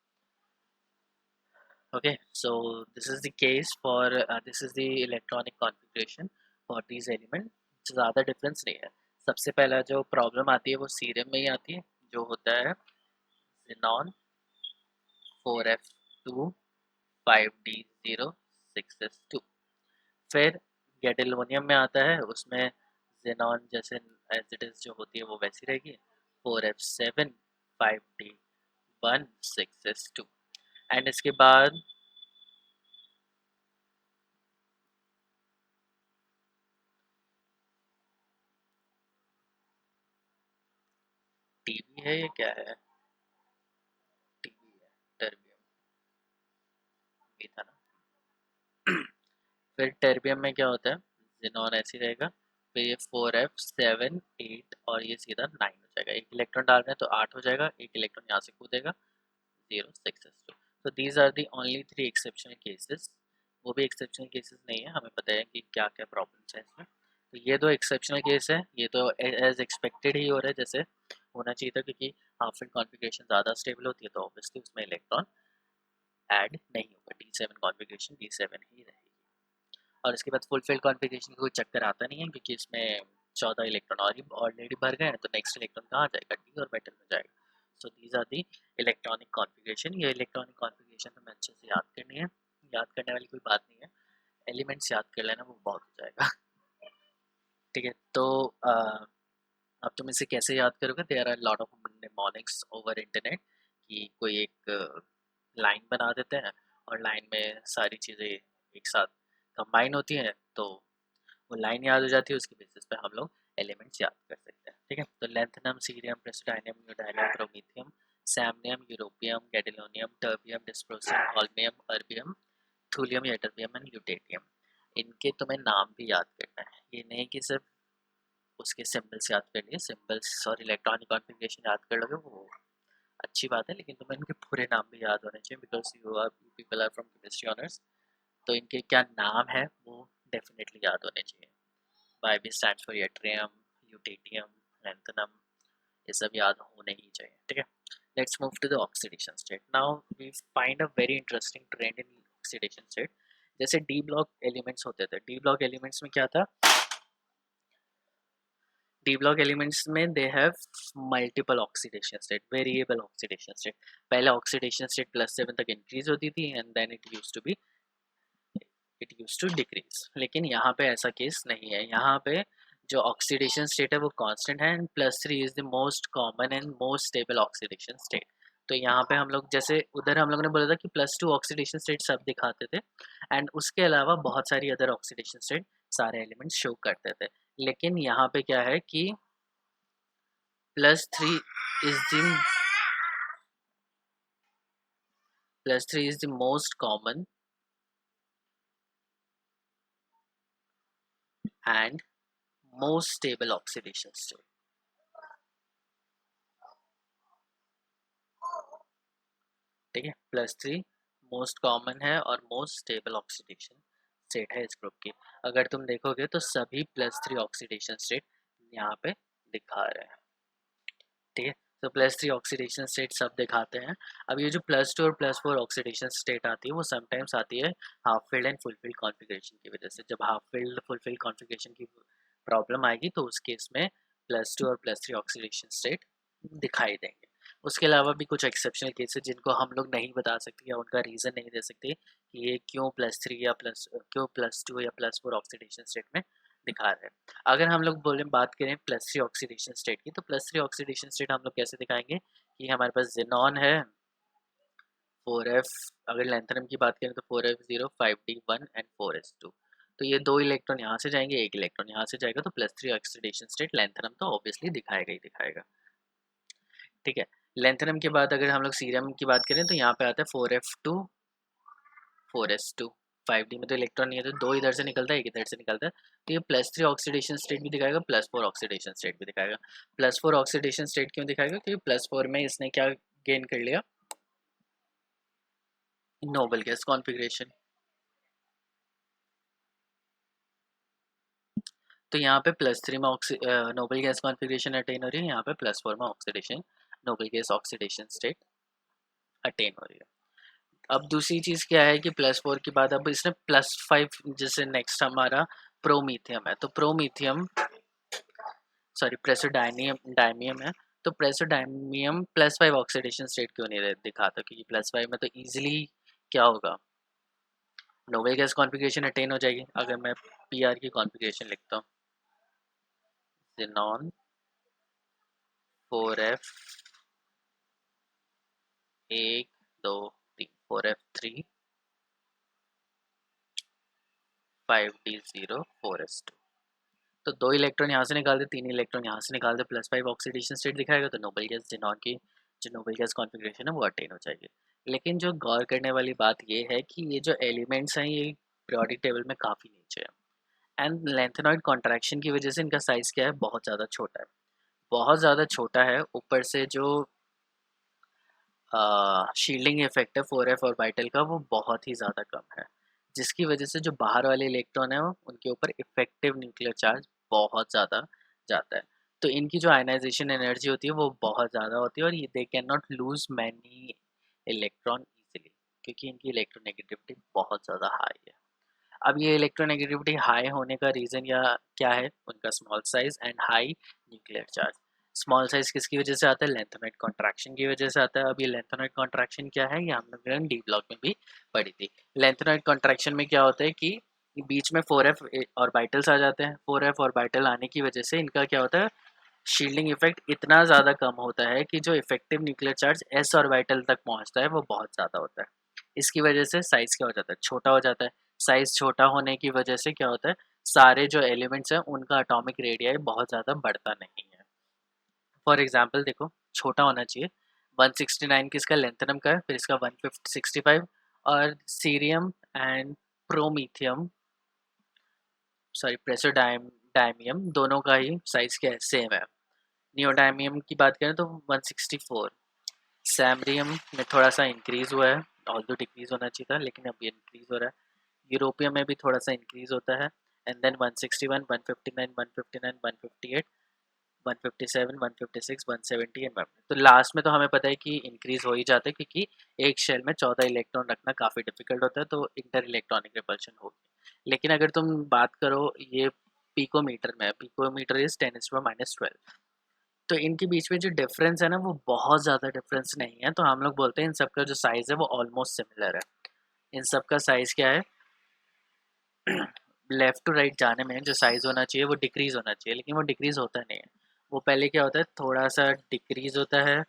Okay, so this is the case for this is the electronic configuration for these element. ज़्यादा डिफरेंस नहीं है। सबसे पहला जो प्रॉब्लम आती है वो सीरियम में ही आती है, जो होता है ज़ेनॉन 4f2 5d0 6s2। फिर गैडेलोनियम में आता है, उसमें जेनॉन जैसे एज इट इज जो होती है वो वैसी रहेगी, 4f7 5d1 6s2। एंड इसके बाद टीबी है, ये क्या है, टीबी है, टर्बियम भी था ना। फिर टर्बियम में क्या होता है, जेनॉन ऐसी रहेगा, फिर ये 4f7 8 और ये सीधा 9 हो जाएगा। एक इलेक्ट्रॉन डाल रहे हैं तो 8 हो जाएगा, एक इलेक्ट्रॉन यहाँ से कूदेगा, 0 6s2। तो these are the only 3 exceptional cases. वो भी एक्सेप्शनल केसेस नहीं है, हमें पता है कि क्या क्या प्रॉब्लम्स हैं इसमें। तो ये दो एक्सेप्शनल केस है, ये तो एज एक्सपेक्टेड ही हो रहा है, जैसे होना चाहिए था, क्योंकि हाफ फील्ड कॉन्फ़िगरेशन ज़्यादा स्टेबल होती है तो ऑब्वियसली उसमें इलेक्ट्रॉन ऐड नहीं होगा, D7 कॉन्फ़िगरेशन D7 ही रहेगी। और इसके बाद फुल फील्ड कॉन्फ़िगरेशन का कोई चक्कर आता नहीं है, क्योंकि इसमें 14 इलेक्ट्रॉन और ऑलरेडी भर गए हैं, तो नेक्स्ट इलेक्ट्रॉन कहाँ जाएगा, डी ऑर्बिटल में जाएगा। So these are the electronic configuration. ये इलेक्ट्रॉनिक कॉन्फ़िगरेशन हमें अच्छे से याद करनी है, याद करने वाली कोई बात नहीं है, एलिमेंट्स याद कर लेना वो बहुत हो जाएगा। ठीक है, तो अब तुम इसे कैसे याद करोगे, there are lot of mnemonics over internet, कि कोई एक लाइन बना देते हैं और लाइन में सारी चीज़ें एक साथ कंबाइन होती हैं, तो वो लाइन याद हो जाती है, उसके बेसिस पे हम लोग एलिमेंट्स याद कर सकते हैं। ठीक है, तो lanthanum, cerium, praseodymium, neodymium, promethium, samarium, europium, gadolinium, terbium, dysprosium, holmium, erbium, thulium, ytterbium and lutetium. इनके तुम्हें नाम भी याद करना है, ये नहीं कि सिर्फ उसके सिंबल्स याद कर लिए, सिंबल्स और इलेक्ट्रॉनिक कॉन्फ़िगरेशन याद कर लोगे वो अच्छी बात है, लेकिन तुम्हें इनके पूरे नाम भी याद होने चाहिए, because you people are from chemistry honours, तो इनके क्या नाम है वो डेफिनेटली याद होने चाहिए। YB stands for yttrium, lutetium, lanthanum, ये सब याद होने ही चाहिए। ठीक है, let's move to the oxidation state. Now we find a very interesting trend in oxidation state. जैसे डी ब्लॉक एलिमेंट्स होते थे, डी ब्लॉक एलिमेंट्स में क्या था, डी ब्लॉक एलिमेंट्स में they have multiple oxidation state, variable oxidation state. पहले ऑक्सीडेशन स्टेट +7 तक इंक्रीज होती थी and then it use to decrease, लेकिन यहाँ पे ऐसा केस नहीं है। यहाँ पे जो ऑक्सीडेशन स्टेट है वो कांस्टेंट है, and +3 is the most common and most stable oxidation state. तो यहाँ पे हम लोग जैसे उधर हम लोगों ने बोला था कि +2 ऑक्सीडेशन स्टेट सब दिखाते थे, एंड उसके अलावा बहुत सारी अदर ऑक्सीडेशन स्टेट सारे एलिमेंट्स शो करते थे। लेकिन यहाँ पे क्या है कि +3 is the +3 is the most common and most stable oxidation state. ठीक है, +3 मोस्ट कॉमन है और मोस्ट स्टेबल ऑक्सीडेशन स्टेट है इस ग्रुप की। अगर तुम देखोगे तो सभी +3 ऑक्सीडेशन स्टेट यहाँ पे दिखा रहे हैं। ठीक है, तो +3 ऑक्सीडेशन स्टेट सब दिखाते हैं। अब ये जो +2 और +4 ऑक्सीडेशन स्टेट आती है वो समटाइम्स आती है half field and full field configuration की वजह से। जब half field full field configuration की प्रॉब्लम आएगी तो उस केस में +2 और +3 ऑक्सीडेशन स्टेट दिखाई देंगे। उसके अलावा भी कुछ एक्सेप्शनल केसेस जिनको हम लोग नहीं बता सकते या उनका रीज़न नहीं दे सकते कि ये क्यों +3 या +2 या +4 ऑक्सीडेशन स्टेट में दिखा रहे हैं। अगर हम लोग बात करें +3 ऑक्सीडेशन स्टेट की, तो +3 ऑक्सीडेशन स्टेट हम लोग कैसे दिखाएंगे कि हमारे पास ज़ेनॉन है 4f, अगर लैंथनम की बात करें तो 4f0 5d1 एंड 4s2। तो ये 2 इलेक्ट्रॉन यहाँ से जाएंगे, 1 इलेक्ट्रॉन यहाँ से जाएगा, तो +3 ऑक्सीडेशन स्टेट लैंथनम तो ऑब्वियसली दिखाएगा ही दिखाएगा। ठीक है, लैंथनम के बाद अगर हम लोग सीरम की बात करें तो यहाँ पे आता है 4f2 4s2। 5d में तो इलेक्ट्रॉन नहीं है तो 2 इधर से निकलता है, 1 इधर से निकलता है, तो ये +3 ऑक्सीडेशन स्टेट भी दिखाएगा, +4 ऑक्सीडेशन स्टेट भी दिखाएगा। +4 ऑक्सीडेशन स्टेट क्यों दिखाएगा? क्योंकि +4 में इसने क्या गेन कर लिया, नोबल गैस कॉन्फ़िगरेशन। तो यहाँ पे +3 में नोबल गैस कॉन्फ़िगरेशन अटेन हो रही है, यहाँ पे +4 में oxidation noble gas oxidation state attain हो रही है। अब दूसरी चीज़ क्या है कि +4 के बाद अब इसने +5, जैसे नेक्स्ट हमारा प्रोमीथियम है, तो प्रोमीथियम सॉरी प्रेसोडायनियम डायमियम है, तो प्रेसोडायमियम +5 ऑक्सीडेशन स्टेट क्यों नहीं दिखाता? क्योंकि +5 में तो इजीली क्या होगा, नोबल गैस कॉन्फ़िगरेशन अटेन हो जाएगी। अगर मैं पीआर की कॉन्फ़िगरेशन लिखता हूँ, xenon 4f 1 2 3 4f3 5d0 4s2। तो 2 इलेक्ट्रॉन यहाँ से निकाल दे, 3 इलेक्ट्रॉन यहाँ से निकाल दे, +5 ऑक्सीडेशन स्टेट दिखाएगा, तो नोबल गैस ज़ेनॉन की जो नोबल गैस कॉन्फ़िगरेशन है वो अटेन हो जाएगी। लेकिन जो गौर करने वाली बात ये है कि ये जो एलिमेंट्स हैं ये पीरियोडिक टेबल में काफ़ी नीचे है, एंड लैंथेनॉइड कॉन्ट्रैक्शन की वजह से इनका साइज़ क्या है, बहुत ज़्यादा छोटा है, बहुत ज़्यादा छोटा है। ऊपर से जो शील्डिंग इफेक्ट है 4f ऑर्बिटल का वो बहुत ही ज़्यादा कम है, जिसकी वजह से जो बाहर वाले इलेक्ट्रॉन है उनके ऊपर इफेक्टिव न्यूक्लियर चार्ज बहुत ज़्यादा जाता है। तो इनकी जो आयनाइजेशन एनर्जी होती है वो बहुत ज़्यादा होती है, और ये they can not lose many electron easily, क्योंकि इनकी इलेक्ट्रोनेगेटिविटी बहुत ज़्यादा हाई है। अब ये इलेक्ट्रोनेगेटिविटी हाई होने का रीज़न या क्या है, उनका small size and high nuclear charge. Small size किसकी वजह से आता है? लेंथेनॉइड कॉन्ट्रैक्शन की वजह से आता है। अब ये लेंथेनॉइड कॉन्ट्रैक्शन क्या है, ये हम लोग डी ब्लॉक में भी पढ़ी थी। लेंथेनॉइड कॉन्ट्रैक्शन में क्या होता है कि बीच में 4f ऑर्बिटल्स आ जाते हैं, 4f ऑर्बिटल आने की वजह से इनका क्या होता है, शील्डिंग इफेक्ट इतना ज़्यादा कम होता है कि जो effective nuclear charge s orbital तक पहुंचता है वो बहुत ज़्यादा होता है। इसकी वजह से साइज क्या हो जाता है, छोटा हो जाता है। साइज छोटा होने की वजह से क्या होता है, सारे जो एलिमेंट्स हैं उनका एटॉमिक रेडियाई बहुत ज़्यादा बढ़ता नहीं है। फॉर एग्जांपल देखो, छोटा होना चाहिए, 169 किसका, लेंथेनम का है, फिर इसका 165, और सीरियम एंड प्रोमीथियम सॉरी प्रेसोडायमियम दोनों का ही साइज क्या है, सेम है। नियोडायमियम की बात करें तो 164, सैमरियम में थोड़ा सा इंक्रीज हुआ है, ऑल्दो डिक्रीज होना चाहिए था लेकिन अब ये इंक्रीज हो रहा है। यूरोपियम में भी थोड़ा सा इंक्रीज होता है, एंड देन 161 159 159 158 157 156 170 एंड 1, तो लास्ट में तो हमें पता है कि इंक्रीज हो ही जाता है, क्योंकि एक शेल में 14 इलेक्ट्रॉन रखना काफ़ी डिफिकल्ट होता है, तो इंटर इलेक्ट्रॉनिक रिपल्शन होगी। लेकिन अगर तुम बात करो ये पिकोमीटर में, पिकोमीटर इज 10⁻⁻12, तो इनके बीच में जो डिफरेंस है ना वो बहुत ज़्यादा डिफरेंस नहीं है, तो हम लोग बोलते हैं इन सबका जो साइज़ है वो ऑलमोस्ट सिमिलर है। इन सब का साइज़ क्या है, लेफ़्ट टू राइट जाने में जो साइज़ होना चाहिए वो डिक्रीज़ होना चाहिए, लेकिन वो डिक्रीज़ होता नहीं है। वो पहले क्या होता है, थोड़ा सा डिक्रीज़ होता है,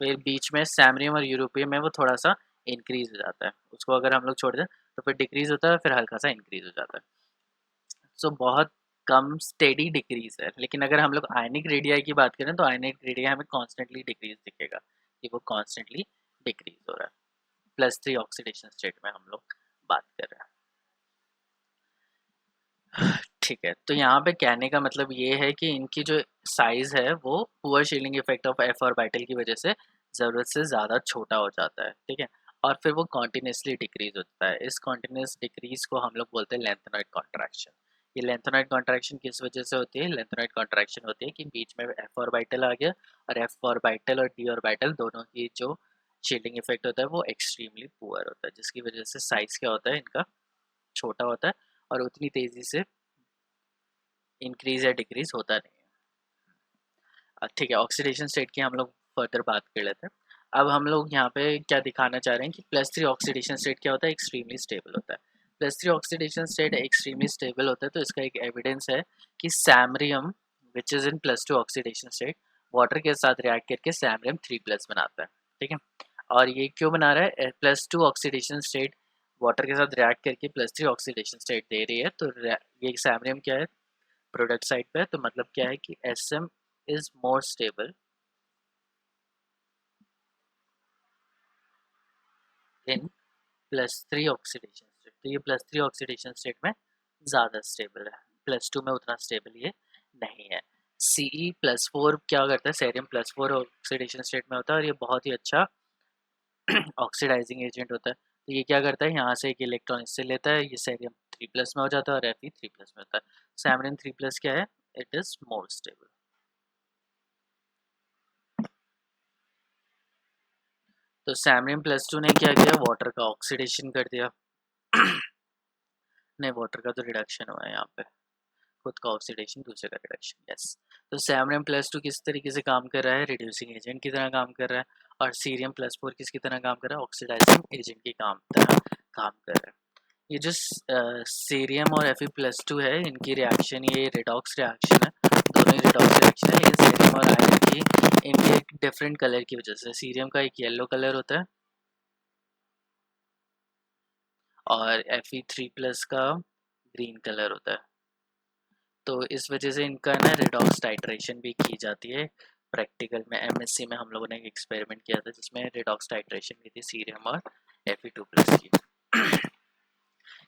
फिर बीच में सैमरियम और यूरोपियम में वो थोड़ा सा इंक्रीज़ हो जाता है। उसको अगर हम लोग छोड़ दें तो फिर डिक्रीज़ होता है, फिर हल्का सा इंक्रीज़ हो जाता है। सो बहुत कम स्टेडी डिक्रीज है। लेकिन अगर हम लोग आयनिक रेडियाई की बात करें तो आयनिक रेडियाई हमें कॉन्स्टेंटली डिक्रीज दिखेगा, कि वो कॉन्स्टेंटली डिक्रीज हो रहा है। +3 ऑक्सीडेशन स्टेट में हम लोग बात कर रहे हैं। ठीक है, तो यहाँ पे कहने का मतलब ये है कि इनकी जो साइज है वो poor shielding effect of F orbital की वजह से ज़रूरत से ज़्यादा छोटा हो जाता है। ठीक है, और फिर वो कॉन्टिन्यूसली डिक्रीज होता है। इस कॉन्टिन्यूस डिक्रीज को हम लोग बोलते हैं लेंथेनॉइड कॉन्ट्रैक्शन। ये लेंथेनॉइड कॉन्ट्रैक्शन किस वजह से होती है? लेंथेनॉइड कॉन्ट्रैक्शन होती है कि बीच में एफ ऑर्बिटल आ गया, और एफ ऑर्बिटल और डी ऑर्बिटल दोनों की जो शील्डिंग इफेक्ट होता है वो एक्सट्रीमली पुअर होता है, जिसकी वजह से साइज क्या होता है इनका, छोटा होता है, और उतनी तेज़ी से इंक्रीज या डिक्रीज होता नहीं है। ठीक है, ऑक्सीडेशन स्टेट की हम लोग फर्दर बात कर लेते हैं। अब हम लोग यहाँ पे क्या दिखाना चाह रहे हैं कि +3 ऑक्सीडेशन स्टेट क्या होता है, एक्सट्रीमली स्टेबल होता है। +3 ऑक्सीडेशन स्टेट एक्सट्रीमली स्टेबल होता है, तो इसका एक एविडेंस है कि samarium which is in +2 oxidation state water के साथ रिएक्ट करके सैमरियम 3+ बनाता है, ठीक है। और ये क्यों बना रहा है, +2 ऑक्सीडेशन स्टेट वाटर के साथ रिएक्ट करके +3 ऑक्सीडेशन स्टेट दे रही है, तो ये सैमरियम क्या है, प्रोडक्ट साइड पे है, तो मतलब क्या है कि SM is more stable in +3 oxidation state. तो ये +3 ऑक्सीडेशन स्टेट में ज़्यादा स्टेबल है, +2 में उतना स्टेबल ये नहीं है। Ce+4 क्या करता है, सेरियम +4 ऑक्सीडेशन स्टेट में होता है और ये बहुत ही अच्छा ऑक्सीडाइजिंग एजेंट होता है। तो ये क्या करता है, यहाँ से एक इलेक्ट्रॉन इससे लेता है, ये सेरियम 3+ में हो जाता है और Fe3+ में होता है। सैमरियम 3+ क्या है, इट इज़ मोर स्टेबल। तो सैमरियम +2 ने क्या किया, वाटर का ऑक्सीडेशन कर दिया नहीं, वाटर का तो रिडक्शन हुआ है यहाँ पे, खुद का ऑक्सीडेशन दूसरे का रिडक्शन, यस। तो सैमरियम +2 किस तरीके से काम कर रहा है, रिड्यूसिंग एजेंट की तरह काम कर रहा है, और सीरियम +4 किसकी तरह काम कर रहा है, ऑक्सीडाइजिंग एजेंट की तरह काम कर रहा है। ये जो सीरियम और Fe+2 है, इनकी रिएक्शन ये रिडॉक्स रिएक्शन है, दोनों ही रिडॉक्स रिएक्शन है, लेकिन सीरियम और आयरन की इनके एक डिफरेंट कलर की वजह से, सीरियम का एक येलो कलर होता है और Fe3+ का ग्रीन कलर होता है। तो इस वजह से इनका ना रिडॉक्स टाइट्रेशन भी की जाती है। प्रैक्टिकल में MSc में हम लोगों ने एक एक्सपेरिमेंट किया था जिसमें रिडॉक्स टाइट्रेशन की थी सीरियम और Fe2+ की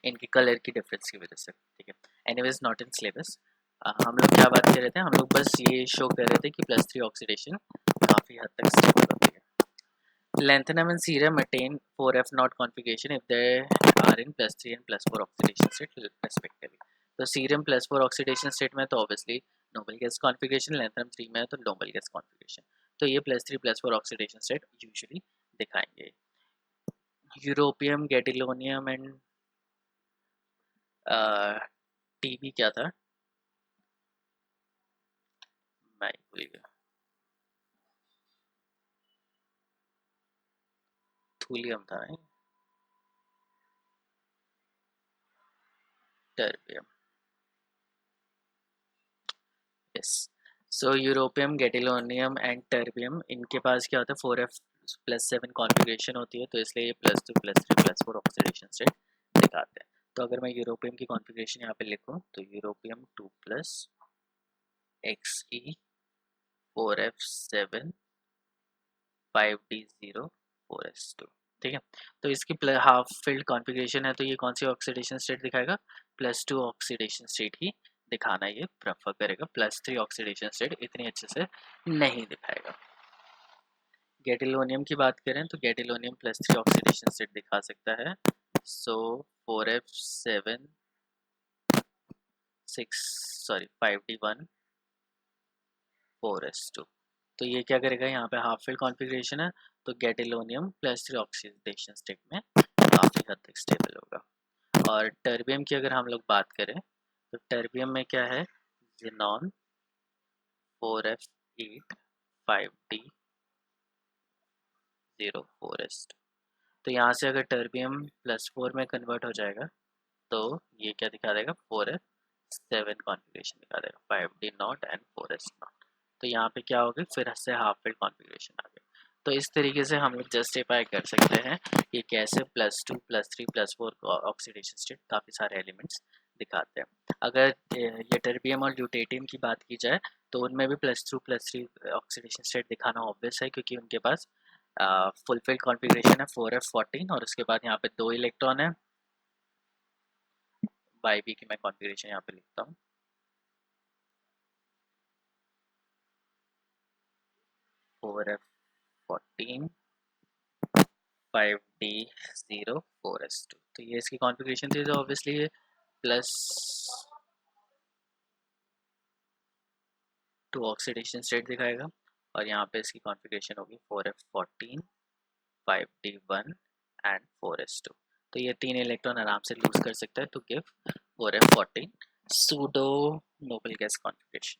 इनकी कलर की डिफरेंस की वजह से, ठीक है। Anyways not in syllabus. हम लोग क्या बात कर रहे थे, हम लोग बस ये शो कर रहे थे कि +3 ऑक्सीडेशन काफ़ी हद तक स्टेबल होती है। Lanthanum and cerium attain 4F0 configuration if they are in +3 and +4 oxidation state respectively। तो सीरियम +4 ऑक्सीडेशन स्टेट में तो obviously Nobel gas configuration, lanthanum 3 में है तो नोबल गैस कॉन्फ़िगरेशन। तो ये +3 +4 ऑक्सीडेशन स्टेट यूजुअली दिखाएंगे। यूरोपियम, गैटिलोनियम एंड TB क्या था, मैं भूल गया, थूलियम था, terbium, yes. So europium, gadolinium and terbium, इनके पास क्या होता है, 4F+7 कॉन्फ़िगरेशन होती है, तो इसलिए ये +2 +3 +4 ऑक्सीडेशन स्टेट दिखाते हैं। तो अगर मैं यूरोपियम की कॉन्फ़िगरेशन यहाँ पे लिखूँ तो europium 2+ Xe 4F7 5D0 4S2, ठीक है। तो इसकी हाफ फिल्ड कॉन्फ़िगरेशन है, तो ये कौन सी ऑक्सीडेशन स्टेट दिखाएगा, +2 ऑक्सीडेशन स्टेट ही दिखाना ये प्रेफर करेगा, +3 ऑक्सीडेशन स्टेट इतनी अच्छे से नहीं दिखाएगा। गैटिलोनियम की बात करें तो गैटिलोनियम +3 ऑक्सीडेशन स्टेट दिखा सकता है, सो 4F7 5D1 4S2। तो ये क्या करेगा, यहाँ पे हाफ फिल्ड कॉन्फ़िगरेशन है, तो गैटिलोनियम +3 ऑक्सीडेशन स्टेट में काफ़ी हद तक स्टेबल होगा। और टर्बियम की अगर हम लोग बात करें तो टर्बियम में क्या है, ज़ीनॉन 4F8 5D0 4S2। तो यहाँ से अगर टर्बियम +4 में कन्वर्ट हो जाएगा तो ये क्या दिखा देगा, 4F7 कॉन्फ़िगरेशन दिखा देगा, 5D0 एंड 4S0। तो यहाँ पे क्या होगी, फिर से हाफ फिल्ड कॉन्फ़िगरेशन आ गई। तो इस तरीके से हम लोग जस्टिफाई कर सकते हैं कि कैसे +2 +3 +4 ऑक्सीडेशन स्टेट काफ़ी सारे एलिमेंट्स दिखाते हैं। अगर ये टर्बियम और ल्यूटेटियम की बात की जाए तो उनमें भी +2 +3 ऑक्सीडेशन स्टेट दिखाना ऑब्वियस है, क्योंकि उनके पास फुलफिल्ड कॉन्फ़िगरेशन है 4F14 और उसके बाद यहाँ पे 2 इलेक्ट्रॉन है। बाई बी की मैं कॉन्फ़िगरेशन यहाँ पे लिखता हूँ, 4F14 5D0 4S2। तो ये इसकी कॉन्फ़िगरेशन थी, तो ऑब्वियसली ये +2 ऑक्सीडेशन स्टेट दिखाएगा और यहाँ पे इसकी कॉन्फ़िगरेशन होगी 4F14 5D1 एंड 4S2। तो ये 3 इलेक्ट्रॉन आराम से लूज कर सकता है to give 4F14 pseudo noble gas configuration.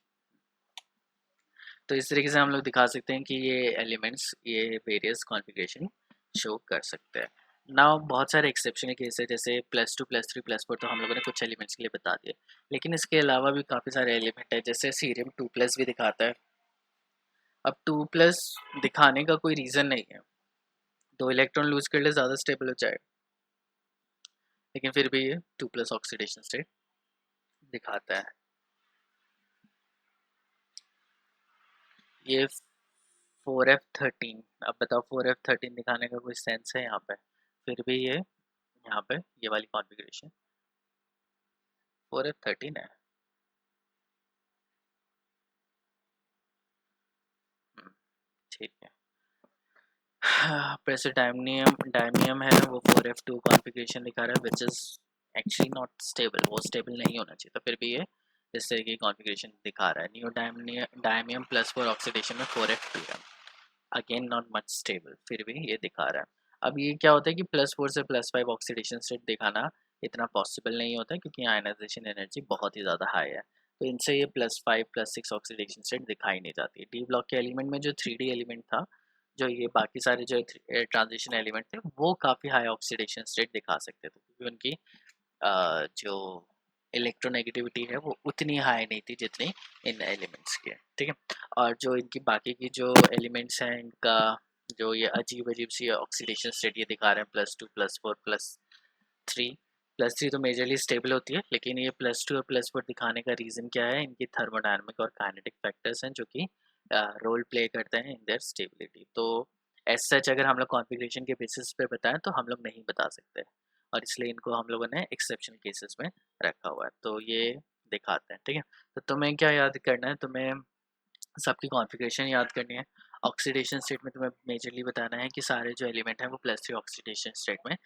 तो इस तरीके से हम लोग दिखा सकते हैं कि ये एलिमेंट्स ये वेरियस कॉन्फ़िगरेशन शो कर सकते हैं। नाउ बहुत सारे एक्सेप्शनल केस है, जैसे +2 +3 +4 तो हम लोगों ने कुछ एलिमेंट्स के लिए बता दिए, लेकिन इसके अलावा भी काफ़ी सारे एलिमेंट है, जैसे सीरियम 2+ भी दिखाता है। अब 2+ दिखाने का कोई रीज़न नहीं है, 2 इलेक्ट्रॉन लूज कर ले ज़्यादा स्टेबल हो जाए, लेकिन फिर भी ये 2+ ऑक्सीडेशन स्टेट दिखाता है। ये 4f13, अब बताओ 4f13 दिखाने का कोई सेंस है यहाँ पे? फिर भी ये यहाँ पे ये वाली कॉन्फ़िगरेशन 4f13 है। ठीक है। प्रेशर डायमियम है वो 4f2 कॉन्फ़िगरेशन दिखा रहा है, which is actually not stable, वो स्टेबल नहीं होना चाहिए, तो फिर भी ये इस तरह की कॉन्फ़िगरेशन दिखा रहा है। डायमियम +4 ऑक्सीडेशन में 4f2 है, अगेन नॉट मच स्टेबल, फिर भी ये दिखा रहा है। अब ये क्या होता है कि +4 से +5 ऑक्सीडेशन स्टेट दिखाना इतना पॉसिबल नहीं होता है, क्योंकि आयनाइजेशन एनर्जी बहुत ही ज़्यादा हाई है, तो इनसे ये +5 +6 ऑक्सीडेशन स्टेट दिखाई नहीं जाती। डी ब्लॉक के एलिमेंट में जो 3D एलिमेंट था, जो ये बाकी सारे जो ट्रांजिशन एलिमेंट थे, वो काफ़ी हाई ऑक्सीडेशन स्टेट दिखा सकते थे, क्योंकि उनकी जो इलेक्ट्रोनेगेटिविटी है वो उतनी हाई नहीं थी जितनी इन एलिमेंट्स की है। ठीक है, और जो इनकी बाकी की जो एलिमेंट्स हैं, इनका जो ये अजीब अजीब सी ऑक्सीडेशन स्टेट ये दिखा रहे हैं, +2 +4 +3 +3 तो मेजरली स्टेबल होती है, लेकिन ये +2 और +4 दिखाने का रीज़न क्या है? इनकी थर्मोडायनामिक और काइनेटिक फैक्टर्स हैं, जो कि रोल प्ले करते हैं इन देयर स्टेबिलिटी। तो एज सच अगर हम लोग कॉन्फ़िगरेशन के बेसिस पे बताएं तो हम लोग नहीं बता सकते, और इसलिए इनको हम लोगों ने एक्सेप्शनल केसेस में रखा हुआ है, तो ये दिखाते हैं। ठीक है, तो तुम्हें क्या याद करना है? तुम्हें सबकी कॉन्फ़िगरेशन याद करनी है। ऑक्सीडेशन स्टेट में तुम्हें मेजरली बताना है कि सारे जो एलिमेंट हैं वो +3 ऑक्सीडेशन स्टेट में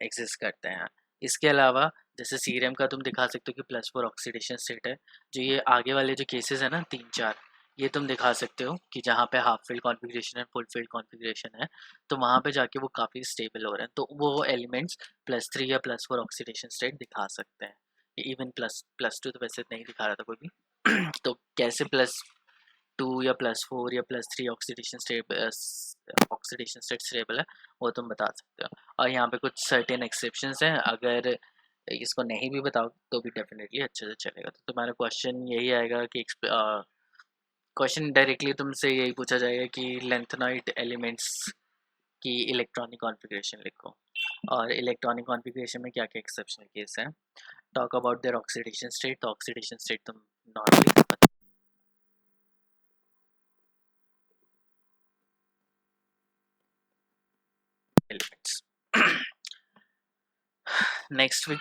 एग्जिस्ट करते हैं। इसके अलावा जैसे सीरियम का तुम दिखा सकते हो कि +4 ऑक्सीडेशन स्टेट है। जो ये आगे वाले जो केसेस है ना 3-4, ये तुम दिखा सकते हो कि जहाँ पे हाफ फील्ड कॉन्फ़िगरेशन है, फुल फील्ड कॉन्फ़िगरेशन है, तो वहाँ पे जाके वो काफ़ी स्टेबल हो रहे हैं, तो वो एलिमेंट्स +3 या +4 ऑक्सीडेशन स्टेट दिखा सकते हैं। इवन +2 तो वैसे नहीं दिखा रहा था कोई भी। तो कैसे +2 या +4 या +3 ऑक्सीडेशन स्टेट स्टेबल है, वो तुम बता सकते हो। और यहाँ पे कुछ सर्टेन एक्सेप्शंस हैं, अगर इसको नहीं भी बताओ तो भी डेफिनेटली अच्छे से चलेगा। तो तुम्हारा क्वेश्चन यही आएगा कि क्वेश्चन डायरेक्टली तुमसे यही पूछा जाएगा कि लेंथेनॉइड एलिमेंट्स की इलेक्ट्रॉनिक कॉन्फ़िगरेशन लिखो, और इलेक्ट्रॉनिक कॉन्फ़िगरेशन में क्या क्या एक्सेप्शनल केस हैं, talk about their oxidation state. तो ऑक्सीडेशन स्टेट तुम नॉर्मली एलिमेंट्स। नेक्स्ट वी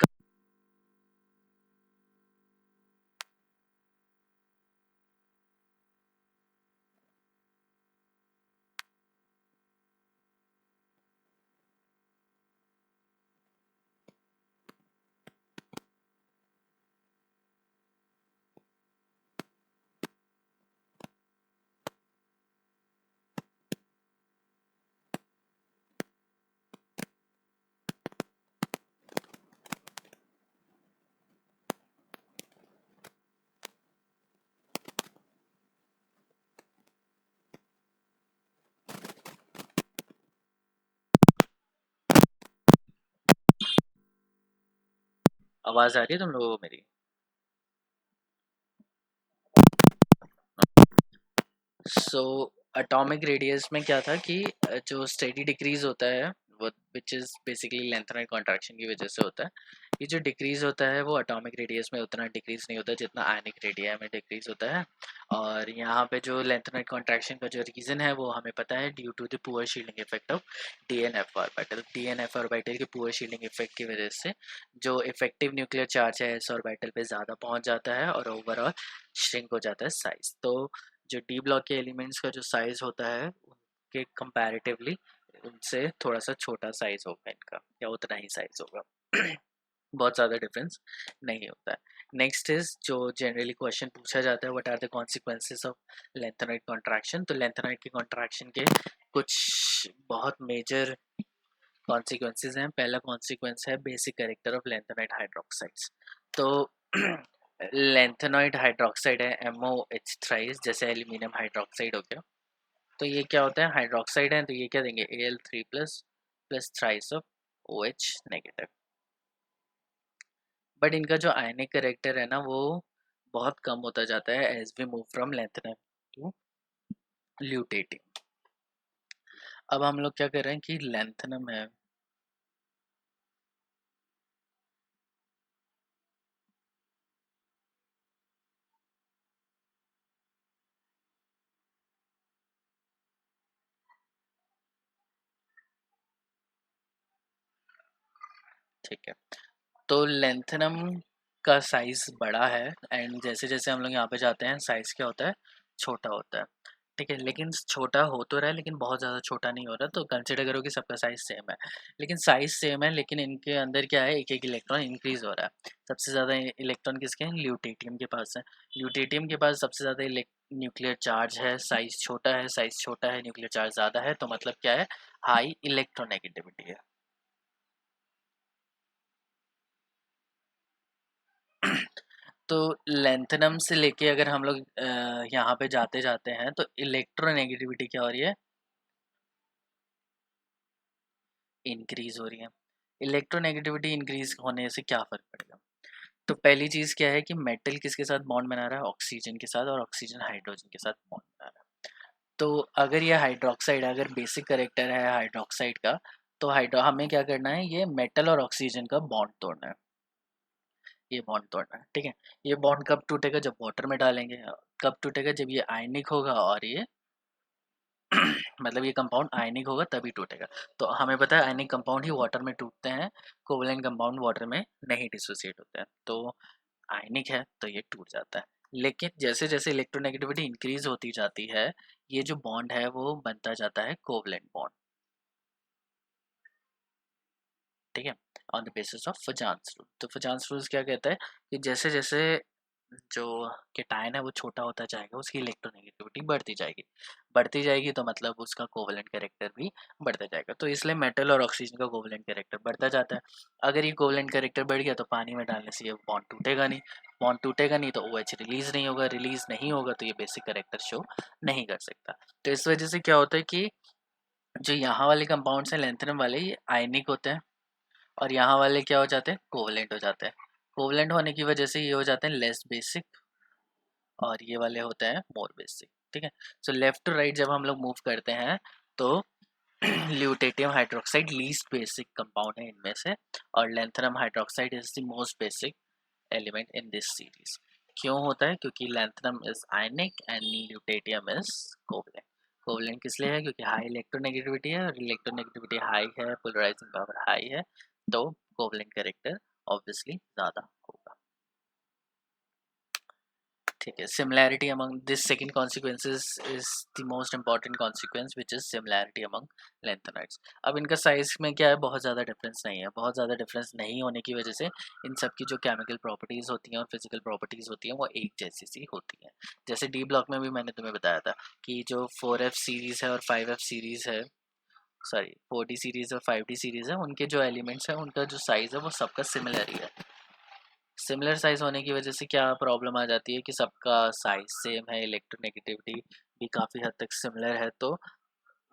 आवाज़ आ रही है तुम लोगों को मेरी? सो एटॉमिक रेडियस में क्या था कि जो स्टेडी डिक्रीज होता है वो which is basically lanthanoid contraction की वजह से होता है। ये जो डिक्रीज होता है वो एटॉमिक रेडियस में उतना डिक्रीज नहीं होता जितना आयनिक रेडिया में डिक्रीज होता है। और यहाँ पे जो लेंथेनॉइड कॉन्ट्रैक्शन का जो रीज़न है वो हमें पता है, due to the poor shielding effect of DNF orbital. DNF orbital के पुअर शील्डिंग इफेक्ट की वजह से जो इफेक्टिव न्यूक्लियर चार्ज है s ऑर्बिटल पे ज़्यादा पहुँच जाता है और ओवरऑल श्रिंक हो जाता है साइज। तो जो डी ब्लॉक के एलिमेंट्स का जो साइज होता है उनके कंपैरेटिवली उनसे थोड़ा सा छोटा साइज होगा इनका, या उतना ही साइज होगा। बहुत ज़्यादा डिफरेंस नहीं होता है। नेक्स्ट इज जो जनरली क्वेश्चन पूछा जाता है, what are the consequences of lanthanoid contraction. तो लेंथेनॉइड की कॉन्ट्रैक्शन के कुछ बहुत मेजर कॉन्सिक्वेंसेस हैं। पहला कॉन्सिक्वेंस है basic character of lanthanoid hydroxides. तो लेंथेनॉइड हाइड्रोक्साइड है MOH थ्राइस, जैसे एल्यूमिनियम हाइड्रोक्साइड हो गया। तो ये क्या होता है, हाइड्रोक्साइड है, तो ये क्या देंगे Al3 plus plus thrice of OH negative. But इनका जो आयनिक करेक्टर है ना वो बहुत कम होता जाता है as we move from lanthanum to lutetium. अब हम लोग क्या कर रहे हैं कि लेंथेनम है, ठीक है, तो लेंथेनम का साइज बड़ा है एंड जैसे जैसे हम लोग यहाँ पे जाते हैं साइज क्या होता है, छोटा होता है। ठीक है, लेकिन छोटा हो तो रहा है लेकिन बहुत ज़्यादा छोटा नहीं हो रहा, तो कंसिडर करो कि सबका साइज सेम है। लेकिन साइज सेम है लेकिन इनके अंदर क्या है, एक एक इलेक्ट्रॉन इंक्रीज हो रहा है। सबसे ज़्यादा इलेक्ट्रॉन किसके हैं, ल्यूटेटियम के पास है। ल्यूटेटियम के पास सबसे ज़्यादा न्यूक्लियर चार्ज है, साइज छोटा है, साइज छोटा है, न्यूक्लियर चार्ज ज़्यादा है, तो मतलब क्या है, हाई इलेक्ट्रोनेगेटिविटी है। तो लेंथनम से लेके अगर हम लोग यहाँ पे जाते जाते हैं तो इलेक्ट्रोनेगेटिविटी क्या हो रही है, इंक्रीज हो रही है। इलेक्ट्रोनेगेटिविटी इंक्रीज होने से क्या फ़र्क पड़ेगा, तो पहली चीज़ क्या है कि मेटल किसके साथ बॉन्ड बना रहा है, ऑक्सीजन के साथ, और ऑक्सीजन हाइड्रोजन के साथ बॉन्ड बना रहा है। तो अगर ये हाइड्रोक्साइड, अगर बेसिक करेक्टर है हाइड्रोक्साइड का, तो हाइड्रो हमें क्या करना है, ये मेटल और ऑक्सीजन का बॉन्ड तोड़ना है। ये बॉन्ड तोड़ना है, ठीक है। ये बॉन्ड कब टूटेगा, जब वाटर में डालेंगे। कब टूटेगा, जब ये आयनिक होगा और ये मतलब ये कंपाउंड आयनिक होगा तभी टूटेगा। तो हमें पता है आयनिक कंपाउंड ही वाटर में टूटते हैं, कोवलेंट कंपाउंड वाटर में नहीं डिसोसिएट होते हैं। तो आयनिक है तो ये टूट जाता है। लेकिन जैसे जैसे इलेक्ट्रोनेगेटिविटी इंक्रीज होती जाती है, ये जो बॉन्ड है वो बनता जाता है कोवलेंट बॉन्ड, ठीक है, on the basis of फजान्स rule. तो फजान्स रूल्स क्या कहता है कि जैसे जैसे जो केटायन है वो छोटा होता जाएगा, उसकी इलेक्ट्रोनेगेटिविटी बढ़ती जाएगी। बढ़ती जाएगी तो मतलब उसका कोवलेंट कैरेक्टर भी बढ़ता जाएगा। तो इसलिए मेटल और ऑक्सीजन का कोवलेंट कैरेक्टर बढ़ता जाता है। अगर ये कोवलेंट कैरेक्टर बढ़ गया तो पानी में डालने से ये बॉन्ड टूटेगा नहीं। बॉन्ड टूटेगा नहीं तो OH रिलीज नहीं होगा, रिलीज नहीं होगा तो ये बेसिक कैरेक्टर शो नहीं कर सकता। तो इस वजह से क्या होता है कि जो यहाँ वाले कंपाउंड्स हैं लेंथेनम वाले, ये आयनिक होते हैं, और यहाँ वाले क्या हो जाते हैं, कोवलेंट हो जाते हैं। कोवलेंट होने की वजह से ये हो जाते हैं लेस बेसिक, और ये वाले होते हैं मोर बेसिक, ठीक है। सो लेफ्ट टू राइट जब हम लोग मूव करते हैं तो lutetium hydroxide least basic compound है इनमें से, और lanthanum hydroxide is the most basic element in this series. क्यों होता है, क्योंकि lanthanum is ionic and lutetium is covalent. Covalent किस लिए है, क्योंकि हाई इलेक्ट्रोनेगेटिविटी है, और इलेक्ट्रोनेगेटिविटी हाई है, पोलराइजिंग पावर हाई है, तो कोवलेंट कैरेक्टर ऑब्वियसली ज़्यादा होगा। ठीक है, similarity among this second consequences is the most important consequence which is similarity among lanthanides. अब इनका साइज में क्या है, बहुत ज़्यादा डिफरेंस नहीं है। बहुत ज़्यादा डिफरेंस नहीं होने की वजह से इन सब की जो केमिकल प्रॉपर्टीज़ होती हैं और फिजिकल प्रॉपर्टीज़ होती हैं वो एक जैसी सी होती हैं। जैसे डी ब्लॉक में भी मैंने तुम्हें बताया था कि जो 4F सीरीज़ है और 5F सीरीज़ है, सॉरी 4D सीरीज़ और 5D सीरीज़ है, उनके जो एलिमेंट्स हैं उनका जो साइज़ है वो सबका सिमिलर ही है। सिमिलर साइज होने की वजह से क्या प्रॉब्लम आ जाती है कि सबका साइज सेम है, इलेक्ट्रोनेगेटिविटी भी काफ़ी हद तक सिमिलर है, तो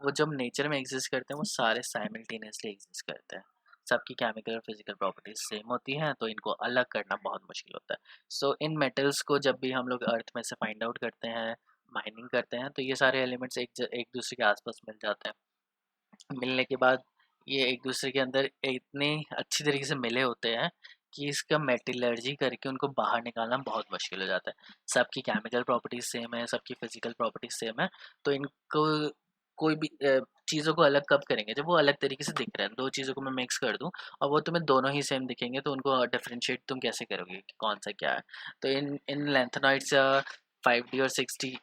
वो जब नेचर में एग्जिस्ट करते हैं वो सारे साइमल्टेनियसली एग्जिस्ट करते हैं। सबकी केमिकल और फिजिकल प्रॉपर्टीज सेम होती हैं, तो इनको अलग करना बहुत मुश्किल होता है। सो इन मेटल्स को जब भी हम लोग अर्थ में से फाइंड आउट करते हैं, माइनिंग करते हैं, तो ये सारे एलिमेंट्स एक दूसरे के आसपास मिल जाते हैं। मिलने के बाद ये एक दूसरे के अंदर इतने अच्छी तरीके से मिले होते हैं कि इसका मेटलर्जी करके उनको बाहर निकालना बहुत मुश्किल हो जाता है। सबकी केमिकल प्रॉपर्टीज सेम है, सबकी फिजिकल प्रॉपर्टीज सेम है, तो इनको कोई भी चीज़ों को अलग कब करेंगे, जब वो अलग तरीके से दिख रहे हैं। दो चीज़ों को मैं मिक्स कर दूं और वो तुम्हें दोनों ही सेम दिखेंगे, तो उनको डिफरेंशिएट तुम कैसे करोगे कि कौन सा क्या है। तो इन इन लेंथेनॉइड्स या 5D और 6D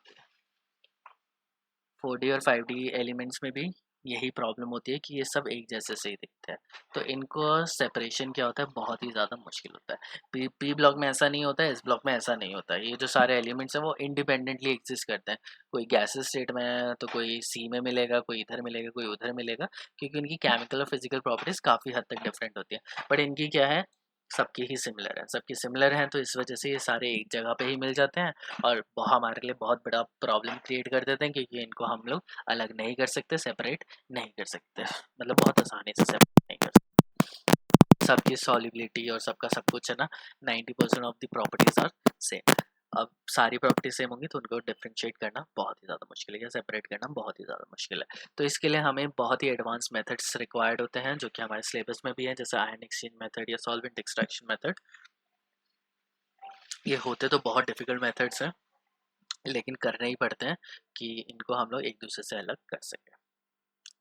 4D और 5D एलिमेंट्स में भी यही प्रॉब्लम होती है कि ये सब एक जैसे से ही दिखते हैं, तो इनको सेपरेशन क्या होता है, बहुत ही ज़्यादा मुश्किल होता है। पी ब्लॉक में ऐसा नहीं होता है, इस ब्लॉक में ऐसा नहीं होता है। ये जो सारे एलिमेंट्स हैं वो इंडिपेंडेंटली एग्जिस्ट करते हैं। कोई गैसेस स्टेट में है तो कोई सी में मिलेगा, कोई इधर मिलेगा, कोई उधर मिलेगा, क्योंकि इनकी केमिकल और फिजिकल प्रॉपर्टीज़ काफ़ी हद तक डिफरेंट होती है। बट इनकी क्या है, सबकी ही सिमिलर है, सबकी सिमिलर हैं, तो इस वजह से ये सारे एक जगह पे ही मिल जाते हैं और हमारे लिए बहुत बड़ा प्रॉब्लम क्रिएट कर देते हैं, क्योंकि इनको हम लोग अलग नहीं कर सकते, सेपरेट नहीं कर सकते, मतलब बहुत आसानी से सेपरेट नहीं कर सकते। सबकी सॉल्युबिलिटी और सबका सब कुछ है ना, 90% of the properties are same. अब सारी प्रॉपर्टी सेम होंगी तो उनको डिफरेंशिएट करना बहुत ही ज़्यादा मुश्किल है, या सेपरेट करना बहुत ही ज़्यादा मुश्किल है। तो इसके लिए हमें बहुत ही एडवांस मेथड्स रिक्वायर्ड होते हैं, जो कि हमारे सिलेबस में भी है, जैसे आयन एक्सचेंज मेथड या सॉल्वेंट एक्सट्रैक्शन मेथड। ये होते तो बहुत डिफिकल्ट मेथड्स हैं, लेकिन करने ही पड़ते हैं कि इनको हम लोग एक दूसरे से अलग कर सकें।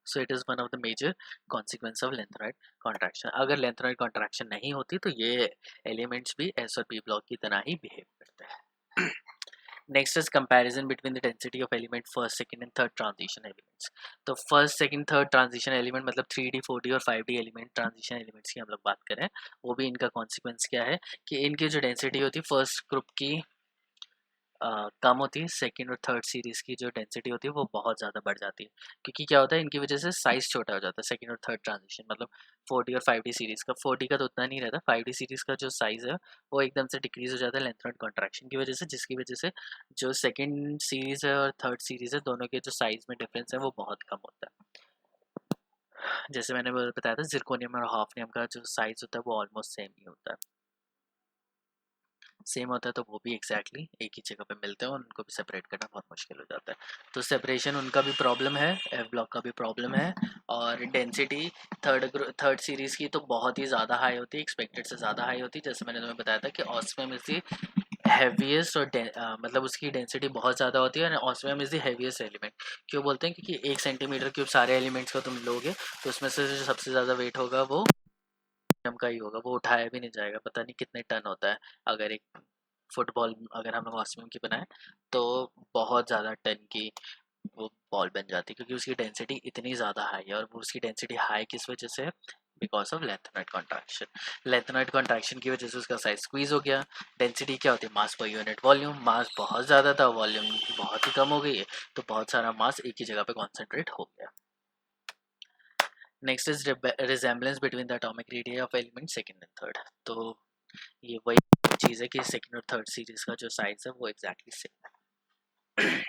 So it is one of the major consequence of lanthanoid contraction. अगर लेंथेनॉइड कॉन्ट्रैक्शन नहीं होती तो ये एलिमेंट्स भी एस और पी ब्लॉक की तरह ही बिहेव करते हैं। Next is comparison between the density of element first second and third transition elements. तो first second third transition element मतलब 3D 4D और 5D एलिमेंट ट्रांजिशन एलिमेंट्स की हम लोग बात करें, वो भी इनका कॉन्सिक्वेंस क्या है कि इनकी जो डेंसिटी होती है फर्स्ट ग्रुप की कम होती है, सेकंड और थर्ड सीरीज़ की जो डेंसिटी होती है वो बहुत ज़्यादा बढ़ जाती है, क्योंकि क्या होता है इनकी वजह से साइज़ छोटा हो जाता है सेकंड और थर्ड ट्रांजिशन, मतलब 4D और 5D सीरीज़ का। 4D का तो उतना नहीं रहता, 5D सीरीज़ का जो साइज़ है वो एकदम से डिक्रीज़ हो जाता है लेंथेनॉइड कॉन्ट्रैक्शन की वजह से, जिसकी वजह से जो सेकंड सीरीज़ है और थर्ड सीरीज़ है दोनों के जो साइज़ में डिफरेंस है वो बहुत कम होता है। जैसे मैंने बताया था जिरकोनियम और हाफनियम का जो साइज़ होता है वो ऑलमोस्ट सेम ही होता है, सेम होता है, तो वो भी एग्जैक्टली एक ही जगह पे मिलते हैं और उनको भी सेपरेट करना बहुत मुश्किल हो जाता है। तो सेपरेशन उनका भी प्रॉब्लम है, एफ ब्लॉक का भी प्रॉब्लम है। और डेंसिटी थर्ड सीरीज़ की तो बहुत ही ज़्यादा हाई होती है, एक्सपेक्टेड से ज़्यादा हाई होती है। जैसे मैंने तुम्हें बताया था कि ऑस्मियम इज़ दी हैवीएस्ट और मतलब उसकी डेंसिटी बहुत ज़्यादा होती है, और osmium is the heaviest element. क्यों बोलते हैं, क्योंकि 1 सेंटीमीटर क्यूब सारे एलिमेंट्स का तुम लोगे तो उसमें से जो सबसे ज़्यादा वेट होगा वो का ही होगा, वो उठाया भी नहीं जाएगा, पता नहीं कितने टन होता है। अगर एक फुटबॉल अगर हम लोग ऑस्मियम की बनाएं तो बहुत ज़्यादा टन की वो बॉल बन जाती है, क्योंकि उसकी डेंसिटी इतनी ज़्यादा हाई है। और वो उसकी डेंसिटी हाई किस वजह से है, because of lanthanoid contraction. Lanthanoid contraction की वजह से उसका साइज स्क्वीज हो गया। डेंसिटी क्या होती है, मास पर यूनिट वॉल्यूम, मास बहुत ज़्यादा था, वॉल्यूम बहुत ही कम हो गई है, तो बहुत सारा मास एक ही जगह पे कॉन्सेंट्रेट हो गया। Next is resemblance between the atomic radius of element second and third. तो ये वही चीज़ है कि सेकंड और थर्ड सीरीज का जो साइज है वो एग्जैक्टली सेम है।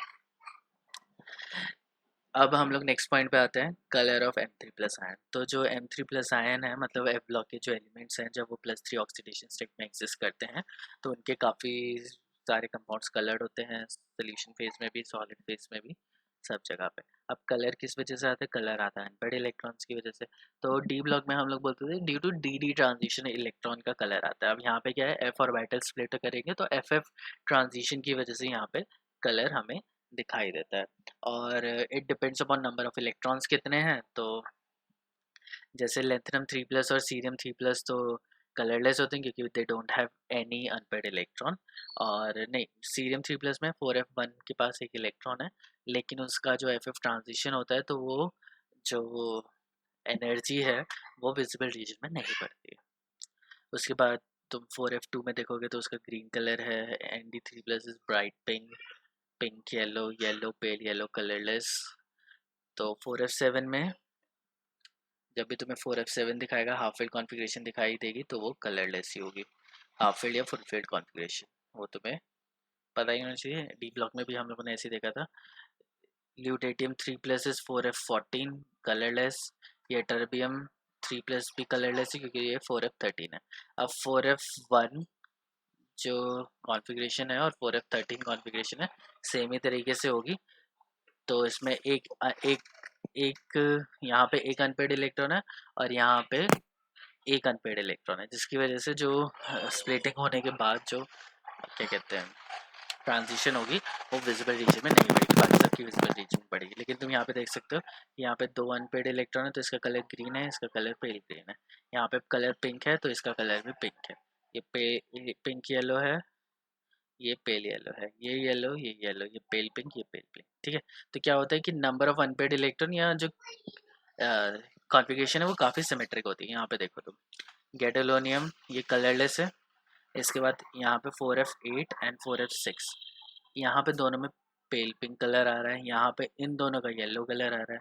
अब हम लोग नेक्स्ट पॉइंट पे आते हैं, कलर ऑफ M3+ आयन। तो जो M3+ आयन है, मतलब एफ ब्लॉक के जो एलिमेंट्स हैं जब वो +3 ऑक्सीडेशन स्टेट में एग्जिस्ट करते हैं तो उनके काफ़ी सारे कंपाउंड्स कलर्ड होते हैं, सोल्यूशन फेज में भी, सॉलिड फेज में भी, सब जगह पे। अब कलर किस वजह से आता है, कलर आता है अनपेड इलेक्ट्रॉन्स की वजह से। तो डी ब्लॉक में हम लोग बोलते थे due to d transition electron का कलर आता है। अब यहाँ पे क्या है, एफ ऑर्बिटल स्प्लिट करेंगे तो एफ ट्रांजिशन की वजह से यहाँ पे कलर हमें दिखाई देता है। और it depends upon number of electrons कितने हैं। तो जैसे लेंथेनम 3+ और सीरियम 3+ तो कलरलेस होते हैं क्योंकि they don't have any unpaired electron. और नहीं, सीरियम 3+ में 4f1 के पास एक इलेक्ट्रॉन है, लेकिन उसका जो एफ ट्रांजिशन होता है तो वो जो एनर्जी है वो विजिबल रीजन में नहीं पड़ती है। उसके बाद तुम 4f2 में देखोगे तो उसका ग्रीन कलर है, Nd3+ is bright pink, pink yellow, yellow pale yellow, colourless. तो 4f7 में जब भी तुम्हें 4f7 दिखाएगा, हाफ फील्ड कॉन्फ़िगरेशन दिखाई देगी तो वो कलरलेस ही होगी, हाफ फील्ड या फुल फील्ड कॉन्फ़िगरेशन, वो तुम्हें पता ही होना चाहिए। डी ब्लॉक में भी हम लोगों ने ऐसे देखा था। ल्यूटेटियम 3+ इज 4f14 कलरलेस, ये टर्बियम 3+ भी कलरलेस है क्योंकि ये 4f13 है। अब 4f1 जो कॉन्फ़िगरेशन है और 4f13 कॉन्फ़िगरेशन है सेम ही तरीके से होगी। तो इसमें एक एक यहाँ पे एक अनपेड इलेक्ट्रॉन है और यहाँ पे एक अनपेड इलेक्ट्रॉन है, जिसकी वजह से जो स्प्लिटिंग होने के बाद जो क्या कहते हैं ट्रांजिशन होगी वो विजिबल रीजन में नहीं पड़ेगी, बाकी सबकी विजिबल रीजन में पड़ेगी। लेकिन तुम यहाँ पे देख सकते हो यहाँ पे 2 अनपेड इलेक्ट्रॉन है तो इसका कलर ग्रीन है, इसका कलर पेल ग्रीन है। यहाँ पे कलर पिंक है तो इसका कलर भी पिंक है। ये पिंक येलो है, ये पेल येलो है, ये येलो, ये येलो, ये पेल पिंक, ये पेल पिंक। ठीक है, तो क्या होता है कि नंबर ऑफ अनपेड इलेक्ट्रॉन या जो कॉन्फ़िगरेशन है वो काफ़ी सिमेट्रिक होती है। यहाँ पे देखो तुम, गैडोलोनियम ये कलरलेस है, इसके बाद यहाँ पे 4f8 एंड 4f6, यहाँ पे दोनों में पेल पिंक कलर आ रहा है, यहाँ पे इन दोनों का येलो कलर आ रहा है।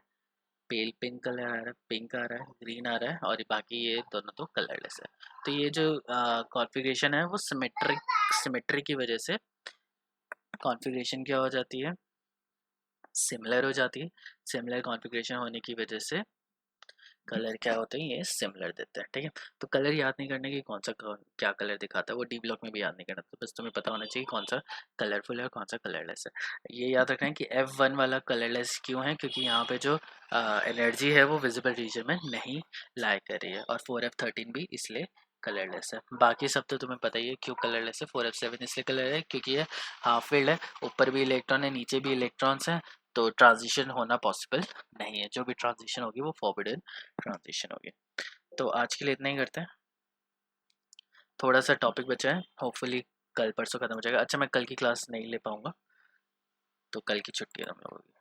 पेल पिंक कलर आ रहा है, पिंक आ रहा है, ग्रीन आ रहा है, और बाकी ये दोनों तो कलरलेस है। तो ये जो कॉन्फ़िगरेशन है वो सिमेट्री की वजह से कॉन्फ़िगरेशन क्या हो जाती है, सिमिलर हो जाती है। सिमिलर कॉन्फ़िगरेशन होने की वजह से कलर क्या होते हैं, ये सिमिलर देते हैं, ठीक है। तो कलर याद नहीं करने की क्या कलर दिखाता है, वो डी ब्लॉक में भी याद नहीं करना, तो बस तुम्हें पता होना चाहिए कौन सा कलरफुल है और कौन सा कलरलेस है। ये याद रखना है कि F1 वाला कलरलेस क्यों है, क्योंकि यहाँ पे जो एनर्जी है वो विजिबल रीजन में नहीं लाई कर रही है, और 4F13 भी इसलिए कलरलेस है। बाकी सब तो तुम्हें पता ही है क्यों कलरलेस है। 4F7 इसलिए कलर है क्योंकि ये हाफ फील्ड है, ऊपर भी इलेक्ट्रॉन है, नीचे भी इलेक्ट्रॉन्स हैं, तो ट्रांजिशन होना पॉसिबल नहीं है। जो भी ट्रांजिशन होगी वो फॉरवर्ड ट्रांजिशन होगी। तो आज के लिए इतना ही करते हैं, थोड़ा सा टॉपिक बचा है, होपफुली कल परसों खत्म हो जाएगा। अच्छा, मैं कल की क्लास नहीं ले पाऊंगा, तो कल की छुट्टी है हम लोगों की।